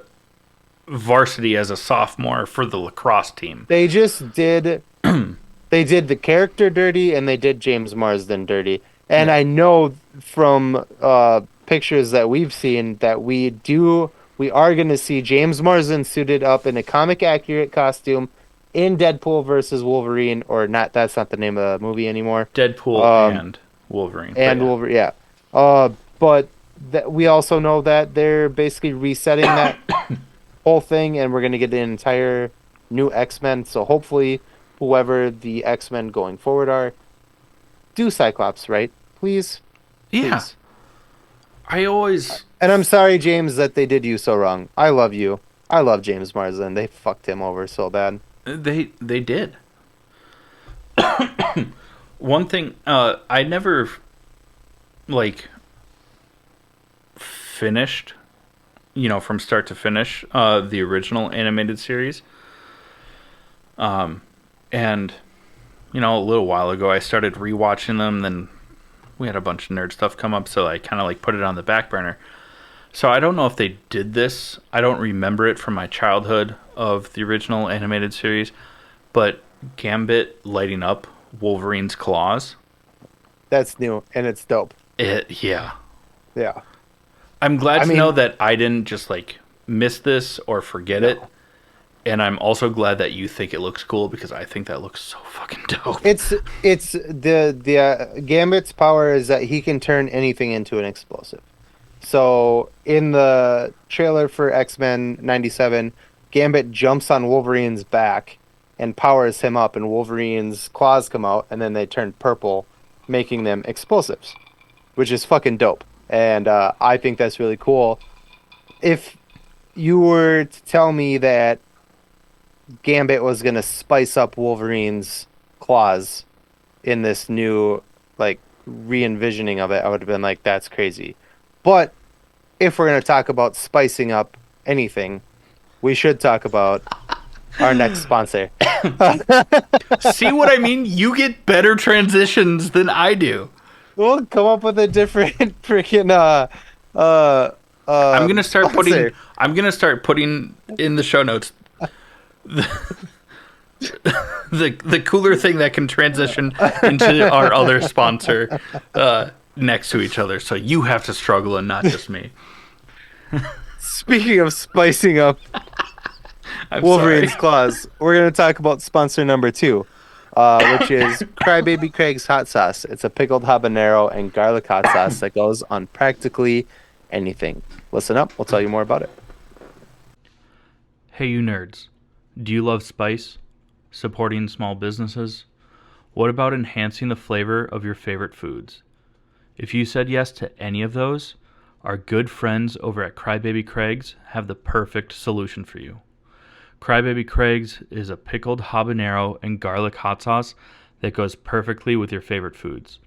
varsity as a sophomore for the lacrosse team. They just did they did the character dirty and they did James Marsden dirty. And Yeah. I know from pictures that we've seen that we are going to see James Marsden suited up in a comic accurate costume in Deadpool versus Wolverine, or not, that's not the name of the movie anymore. Deadpool Um and Wolverine. But and yeah. Wolverine, yeah. But that we also know that they're basically resetting that whole thing, and we're gonna get an entire new X-Men. So hopefully, whoever the X-Men going forward are, do Cyclops right, please, Yeah. please. I always And I'm sorry, James, that they did you so wrong. I love you. I love James Marsden. They fucked him over so bad. they did. One thing I never like finished, from start to finish the original animated series. And a little while ago I started rewatching them, then we had a bunch of nerd stuff come up, so I kind of like put it on the back burner. So I don't know if they did this. I don't remember it from my childhood of the original animated series, but Gambit lighting up Wolverine's claws. That's new and it's dope. Yeah. Yeah. I'm glad I to know mean, that I didn't just like miss this or forget it. And I'm also glad that you think it looks cool because I think that looks so fucking dope. It's the Gambit's power is that he can turn anything into an explosive. So in the trailer for X-Men 97, Gambit jumps on Wolverine's back and powers him up, and Wolverine's claws come out, and then they turn purple, making them explosives, which is fucking dope. And I think that's really cool. If you were to tell me that Gambit was gonna spice up Wolverine's claws in this new like re-envisioning of it, I would have been like, that's crazy. But if we're gonna talk about spicing up anything, we should talk about our next sponsor. See what I mean? You get better transitions than I do. We'll come up with a different freaking I'm gonna start sponsor. putting in the show notes the cooler thing that can transition into our other sponsor next to each other. So you have to struggle and not just me. Speaking of spicing up I'm Wolverine's sorry. claws, we're going to talk about sponsor number 2, which is Crybaby Craig's hot sauce. It's a pickled habanero and garlic hot sauce that goes on practically anything. Listen up, we'll tell you more about it. Hey, you nerds. Do you love spice? Supporting small businesses? What about enhancing the flavor of your favorite foods? If you said yes to any of those, our good friends over at Crybaby Craig's have the perfect solution for you. Crybaby Craig's is a pickled habanero and garlic hot sauce that goes perfectly with your favorite foods,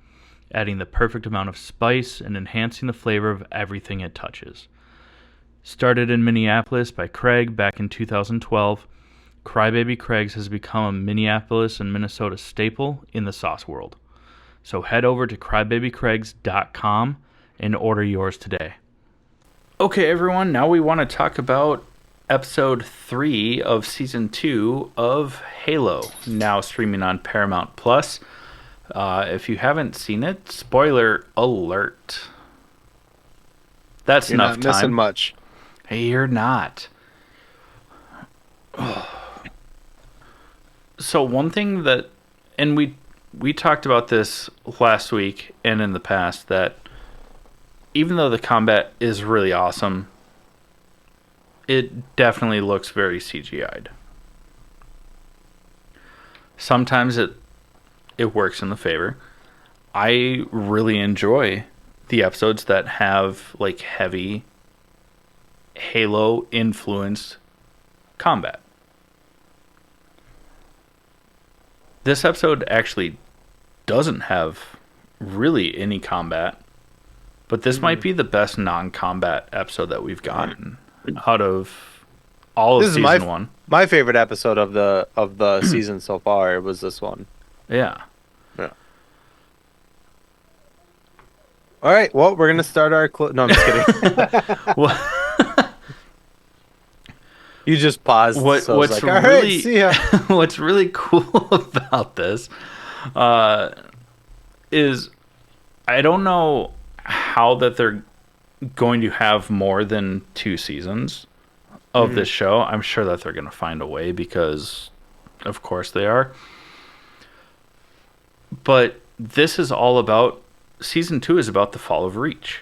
adding the perfect amount of spice and enhancing the flavor of everything it touches. Started in Minneapolis by Craig back in 2012, Crybaby Craig's has become a Minneapolis and Minnesota staple in the sauce world. So head over to crybabycraigs.com and order yours today. Okay, everyone, now we want to talk about episode 3 of season 2 of Halo, now streaming on Paramount Plus. If you haven't seen it, spoiler alert. That's You're enough not missing time. much. Hey, you're not. So one thing that, and we talked about this last week and in the past, that even though the combat is really awesome, it definitely looks very CGI'd. Sometimes it works in the favor. I really enjoy the episodes that have like heavy Halo influenced combat. This episode actually doesn't have really any combat, but this might be the best non-combat episode that we've gotten out of all of This is season 1. my favorite episode of the season so far was this one. Yeah. Yeah. All right. Well, we're gonna start our. No, I'm just kidding. Well, You just paused. What so I was what's like, all right, really see ya. what's really cool about this is I don't know how that they're going to have more than 2 seasons of this show. I'm sure that they're going to find a way because of course they are. But this is all about season 2 is about the fall of Reach.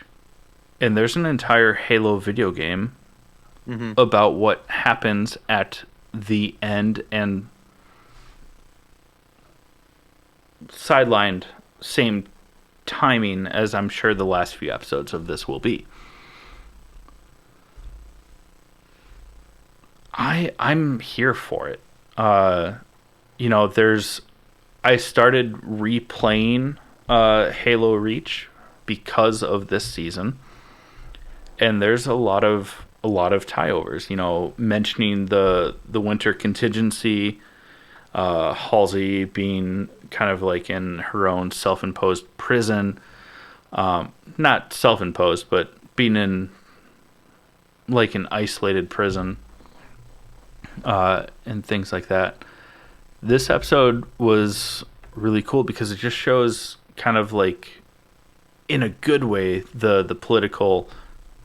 And there's an entire Halo video game about what happens at the end and sidelined same timing as I'm sure the last few episodes of this will be. I'm here for it. You know, I started replaying Halo Reach because of this season, and there's a lot of tie-overs. You know, mentioning the winter contingency, Halsey being kind of like in her own self-imposed prison, not self-imposed, but being in like an isolated prison, and things like that. This episode was really cool because it just shows kind of like, in a good way, the political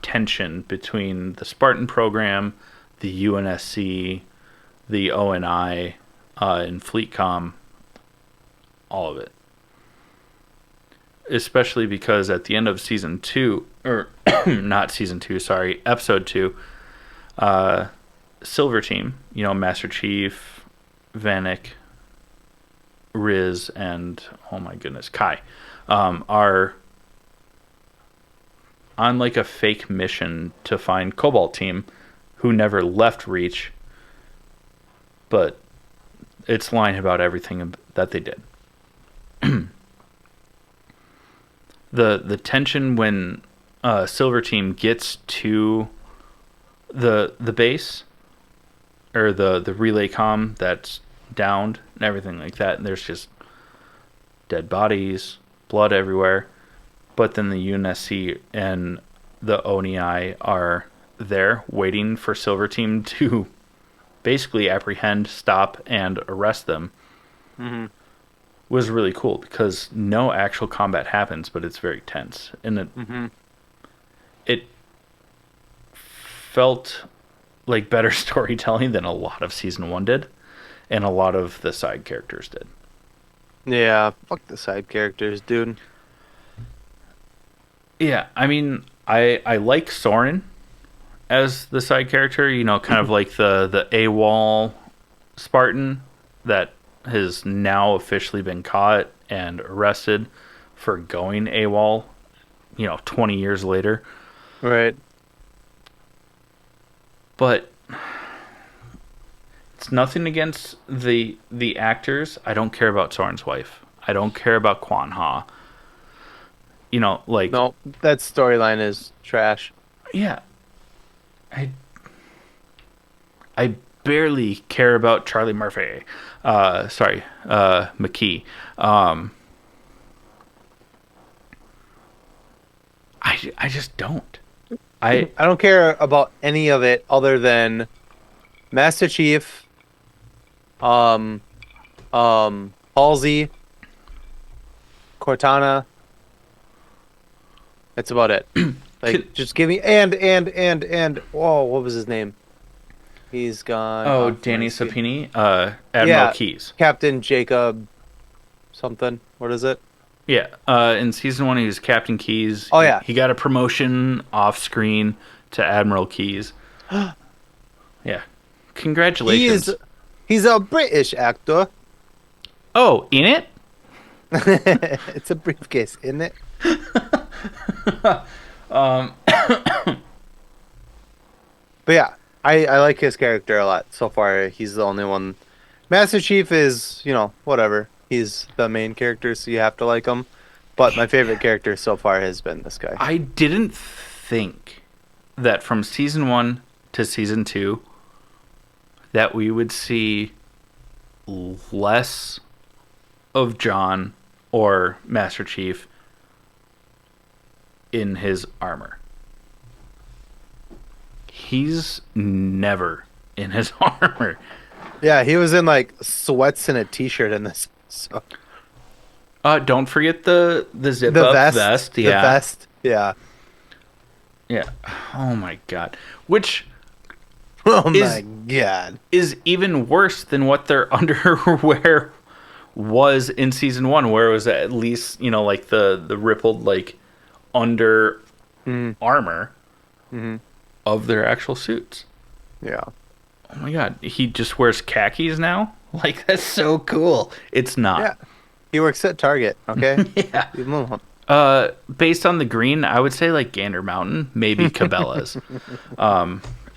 tension between the Spartan program, the UNSC, the ONI, and FleetCom, all of it. Especially because at the end of season 2, or not season 2, sorry, episode 2, Silver Team, Master Chief, Vanek, Riz, and oh my goodness, Kai, are on like a fake mission to find Cobalt Team, who never left Reach, but it's lying about everything that they did. The tension when Silver Team gets to the base, or the relay comm that's downed and everything like that, and there's just dead bodies, blood everywhere. But then the UNSC and the ONI are there waiting for Silver Team to basically apprehend, stop, and arrest them. Mm-hmm. Was really cool because no actual combat happens, but it's very tense. And it felt like better storytelling than a lot of season 1 did, and a lot of the side characters did. Yeah, fuck the side characters, dude. Yeah, I mean, I like Soren as the side character, kind of like the AWOL Spartan that has now officially been caught and arrested for going AWOL, 20 years later. Right. But it's nothing against the actors. I don't care about Soren's wife. I don't care about Kwan Ha. No, that storyline is trash. Yeah. I barely care about Charlie Murphy. McKee. I just don't. I don't care about any of it other than Master Chief, Halsey, Cortana. That's about it. Just give me and whoa, what was his name? He's gone. Oh, Danny Sapini, Admiral Keyes, Captain Jacob, something. What is it? Yeah, in season 1 he was Captain Keyes. Oh yeah, he got a promotion off screen to Admiral Keyes. Yeah, congratulations. He's a British actor. Oh, in it? It's a briefcase, isn't it? But yeah, I like his character a lot so far. He's the only one. Master Chief is, whatever. He's the main character, so you have to like him. But my favorite character so far has been this guy. I didn't think that from season 1 to season 2 that we would see less of John or Master Chief in his armor. He's never in his armor. Yeah, he was in like sweats and a t-shirt in this. So. Don't forget the zip up vest. Yeah. The vest. Yeah. Yeah. Oh my god. Which my god is even worse than what their underwear was in season 1, where it was at least like the rippled like under armor of their actual suits. Yeah. Oh my god, he just wears khakis now? Like, that's so cool. It's not. Yeah. He works at Target, okay? Yeah. Leave him alone. Based on the green, I would say like Gander Mountain, maybe Cabela's.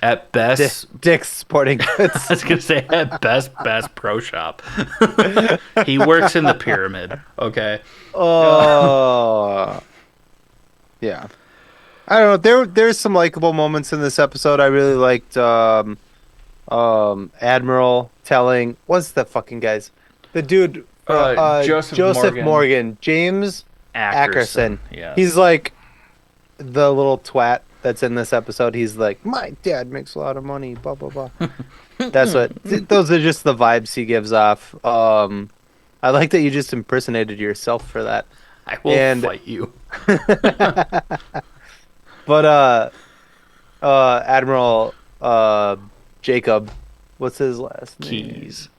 At best, Dick's Sporting Goods. I was gonna say at best Pro Shop. He works in the pyramid. Okay. Oh. Yeah. I don't know. There's some likable moments in this episode. I really liked Admiral telling what's the fucking guy's the dude Joseph Morgan. James Ackerson. Yeah. He's like the little twat that's in this episode. He's like, my dad makes a lot of money, blah blah blah. Those are just the vibes he gives off. I like that you just impersonated yourself for that. I will fight you. But Admiral Jacob, what's his last name? Keys.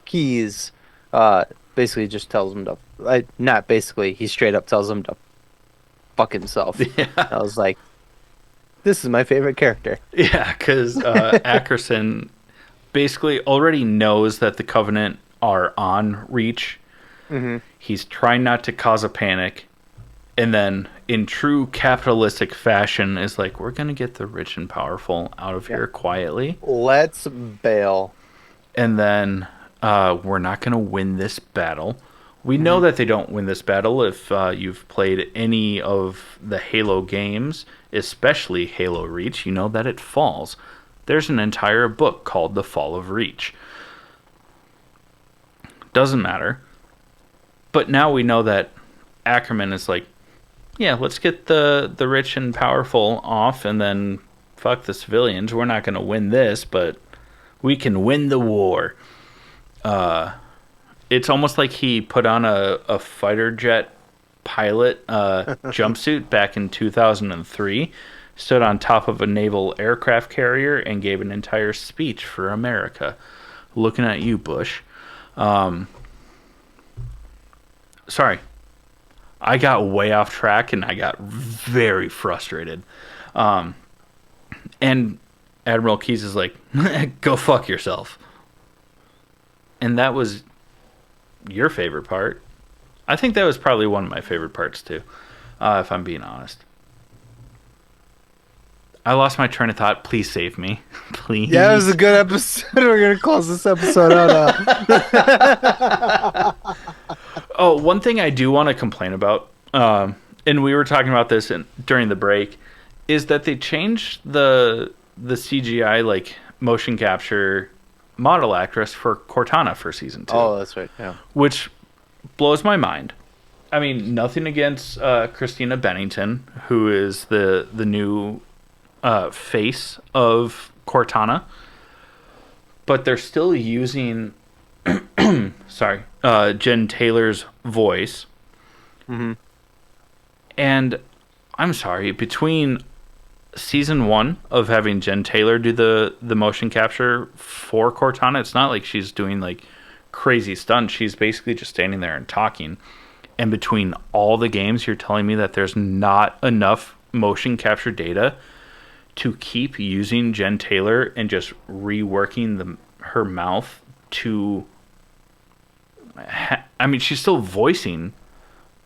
Keys. Uh, basically just tells him to, not basically, he straight up tells him to fuck himself. Yeah. I was like, this is my favorite character. Yeah, because Ackerson basically already knows that the Covenant are on Reach. Hmm. He's trying not to cause a panic. And then, in true capitalistic fashion, is like, we're going to get the rich and powerful out of Yeah. here quietly. Let's bail. And then, we're not going to win this battle. We know Hmm. that they don't win this battle if you've played any of the Halo games, especially Halo Reach. You know that it falls. There's an entire book called The Fall of Reach. Doesn't matter. But now we know that Ackerman is like, yeah, let's get the rich and powerful off and then fuck the civilians. We're not going to win this, but we can win the war. It's almost like he put on a fighter jet pilot jumpsuit back in 2003, stood on top of a naval aircraft carrier, and gave an entire speech for America. Looking at you, Bush. Sorry, I got way off track and I got very frustrated. And Admiral Keyes is like, go fuck yourself. And that was your favorite part. I think that was probably one of my favorite parts too, if I'm being honest. I lost my train of thought. Please save me. Please. Yeah, it was a good episode. We're gonna close this episode out. Oh, one thing I do want to complain about, and we were talking about this during the break, is that they changed the CGI like motion capture model actress for Cortana for season 2, Oh, that's right. Yeah. which blows my mind. I mean, nothing against Christina Bennington, who is the new face of Cortana, but they're still using sorry, Jen Taylor's voice. Hmm. And I'm sorry, between season 1 of having Jen Taylor do the motion capture for Cortana, it's not like she's doing like crazy stunts. She's basically just standing there and talking. And between all the games, you're telling me that there's not enough motion capture data to keep using Jen Taylor and just reworking her mouth to. I mean, she's still voicing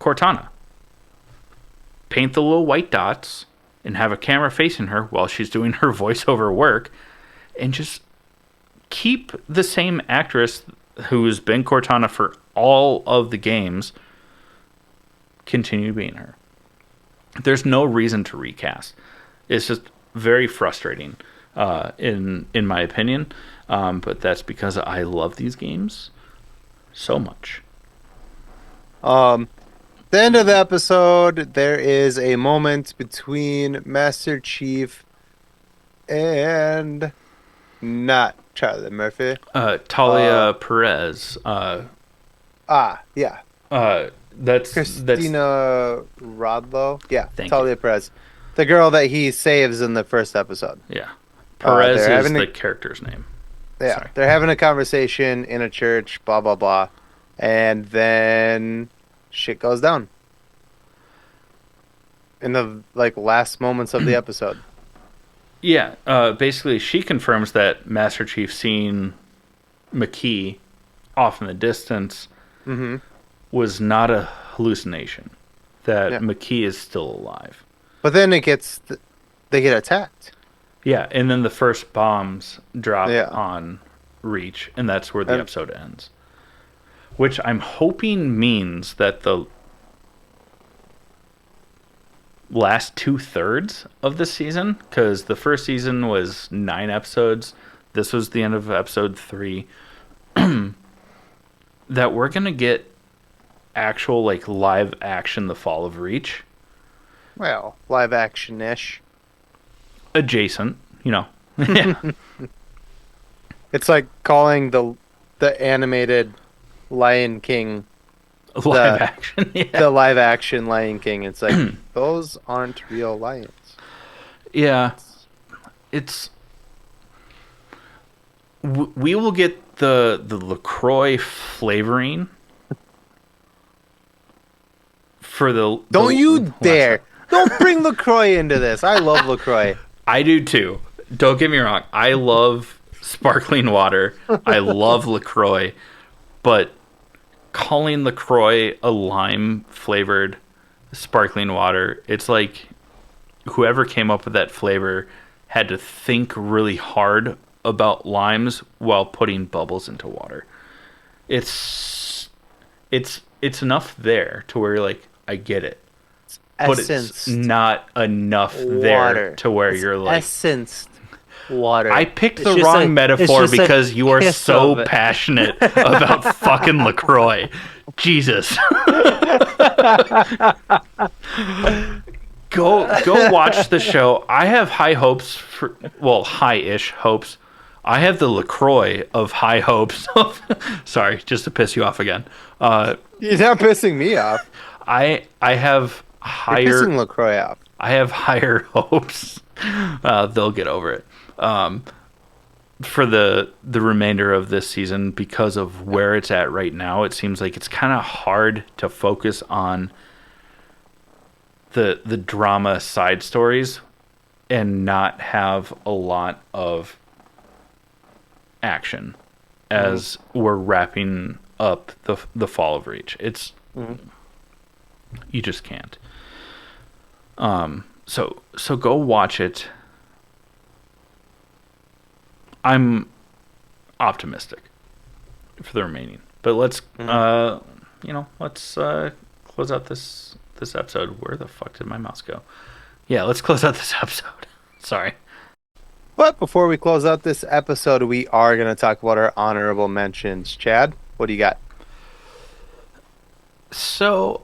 Cortana. Paint the little white dots and have a camera facing her while she's doing her voiceover work, and just keep the same actress who's been Cortana for all of the games continue being her. There's no reason to recast. It's just very frustrating, in my opinion. But that's because I love these games so much. The end of the episode, there is a moment between Master Chief and not Charlie Murphy. Talia Perez. Yeah. That's Christina Rodlow. Yeah, Thank Talia Perez. The girl that he saves in the first episode. yeah. Perez they're is having the character's name. Yeah, Sorry. they're having a conversation in a church, blah, blah, blah. And then shit goes down. In the, like, last moments of the episode. Yeah, basically, she confirms that Master Chief seeing McKee off in the distance Hmm. was not a hallucination. That Yeah. McKee is still alive. But then they get attacked. Yeah, and then the first bombs drop Yeah. on Reach, and that's where the And- episode ends. Which I'm hoping means that the last 2/3 of the season, because the first season was 9 episodes, this was the end of episode 3, that we're gonna get actual like live action The Fall of Reach Well, live action-ish. adjacent, yeah. It's like calling the animated Lion King Live action, yeah. the live action Lion King. It's like those aren't real lions. Yeah. it's we will get the LaCroix flavoring for Don't you last time. dare! Don't bring Lacroix into this. I love Lacroix. I do too. Don't get me wrong. I love sparkling water. I love LaCroix, but calling LaCroix a lime flavored sparkling water, it's like whoever came up with that flavor had to think really hard about limes while putting bubbles into water. It's enough there to where you're like, I get it, but it's Essenced not enough there water. to where It's you're like, essenced water. I picked It's the just wrong it's metaphor just a because you are hiss of so it. passionate about fucking LaCroix. Jesus. Go watch the show. I have high hopes for, well, high-ish hopes. I have the LaCroix of high hopes. Sorry, just to piss you off again. You're not pissing me off. I have You're higher pissing Lacroix off. I have higher hopes. They'll get over it. For the remainder of this season, because of where it's at right now, it seems like it's kind of hard to focus on the drama side stories and not have a lot of action as we're wrapping up the fall of Reach. It's you just can't. So go watch it. I'm optimistic for the remaining, but let's let's close out this episode. Where the fuck did my mouse go? Yeah, let's close out this episode. Sorry. But before we close out this episode, we are going to talk about our honorable mentions. Chad, what do you got? So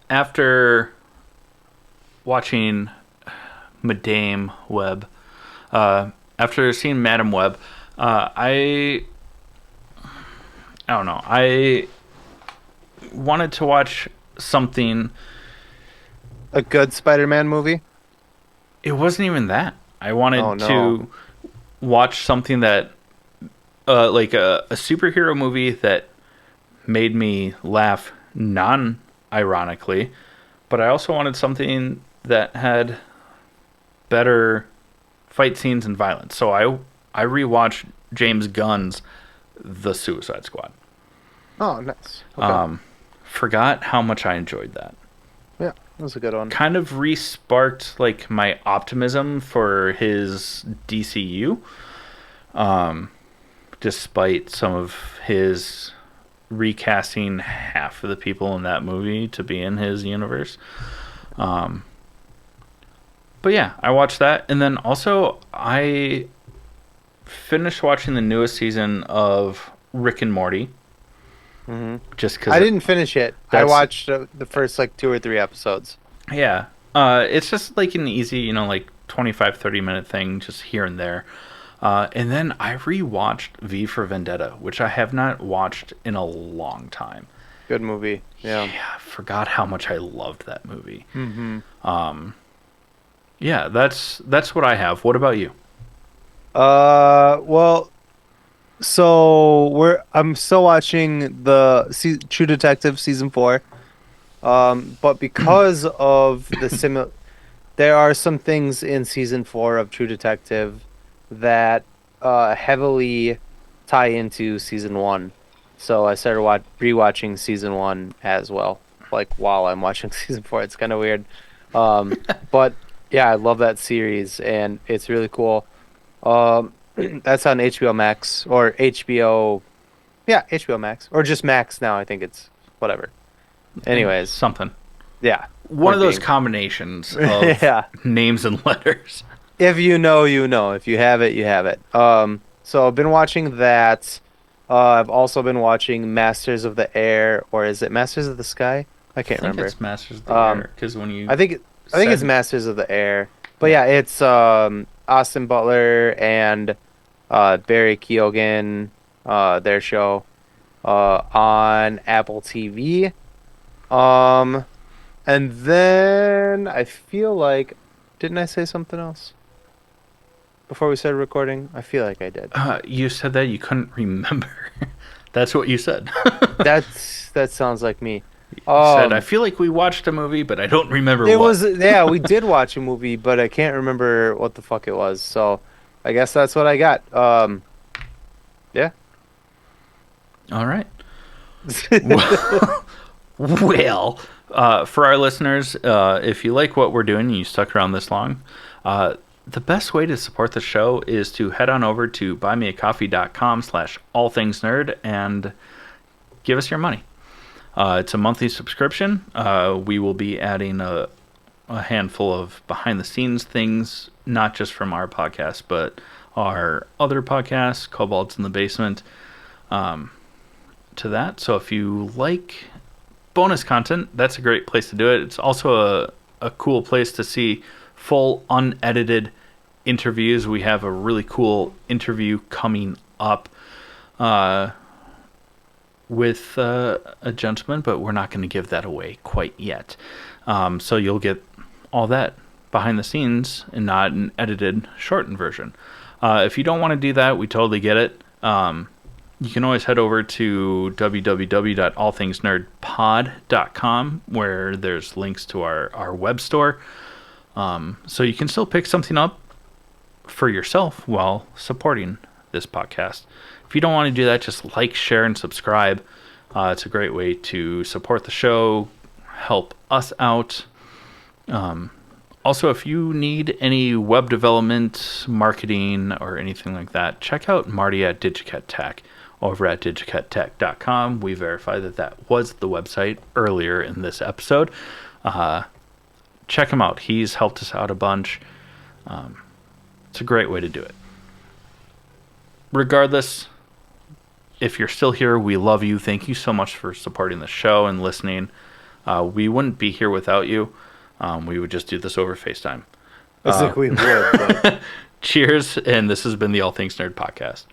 after watching Madame Web, after seeing Madam Web, I don't know. I wanted to watch something. A good Spider-Man movie? It wasn't even that. I wanted Oh, no. to watch something that, like a superhero movie that made me laugh non-ironically, but I also wanted something that had better fight scenes and violence. So I rewatched James Gunn's The Suicide Squad. Oh, nice. Okay. Forgot how much I enjoyed that. Yeah, that was a good one. Kind of re-sparked like my optimism for his DCU. Despite some of his recasting half of the people in that movie to be in his universe. But yeah, I watched that, and then also I finished watching the newest season of Rick and Morty. Just because I didn't finish it. I that's- watched the first like 2 or 3 episodes. Yeah. It's just like an easy, like 25, 30-minute thing just here and there. And then I rewatched V for Vendetta, which I have not watched in a long time. Good movie. Yeah. I forgot how much I loved that movie. Yeah, that's what I have. What about you? Well, so I'm still watching True Detective season 4. But because of there are some things in season 4 of True Detective that heavily tie into season 1. So I started rewatching season 1 as well, like while I'm watching season 4. It's kind of weird. But yeah, I love that series and it's really cool. That's on HBO Max or HBO. Yeah, HBO Max or just Max now. I think it's whatever. Anyways, Something. yeah. One of Point those being. combinations of Yeah. names and letters. If you know, you know. If you have it, you have it. So I've been watching that. I've also been watching Masters of the Air, or is it Masters of the Sky? I can't I think remember. it's Masters of the Um, Air, because when you I think it's said- Masters of the Air. But yeah, it's Austin Butler and Barry Keoghan, their show on Apple TV. And then I feel like, didn't I say something else? before we started recording? I feel like I did. You said that you couldn't remember. That's what you said. That sounds like me. You said, I Um, feel like we watched a movie, but I don't remember it what. was yeah, we did watch a movie, but I can't remember what the fuck it was. So I guess that's what I got. Yeah. All right. Well, for our listeners, if you like what we're doing and you stuck around this long, the best way to support the show is to head on over to buymeacoffee.com/allthingsnerd and give us your money. It's a monthly subscription. We will be adding a handful of behind the scenes things, not just from our podcast, but our other podcasts, Cobalt's in the Basement, to that. So if you like bonus content, that's a great place to do it. It's also a cool place to see full unedited interviews. We have a really cool interview coming up with a gentleman, but we're not going to give that away quite yet. So you'll get all that behind the scenes and not an edited shortened version. If you don't want to do that, we totally get it. You can always head over to www.allthingsnerdpod.com where there's links to our web store. So you can still pick something up for yourself while supporting this podcast. If you don't want to do that, just like, share, and subscribe. It's a great way to support the show, help us out. Also, if you need any web development, marketing, or anything like that, check out Marty at Digicat Tech over at digicatTech.com. We verified that was the website earlier in this episode. Check him out. He's helped us out a bunch. It's a great way to do it. Regardless, if you're still here, we love you. Thank you so much for supporting the show and listening. We wouldn't be here without you. We would just do this over FaceTime. I think we would, but Cheers, and this has been the All Things Nerd Podcast.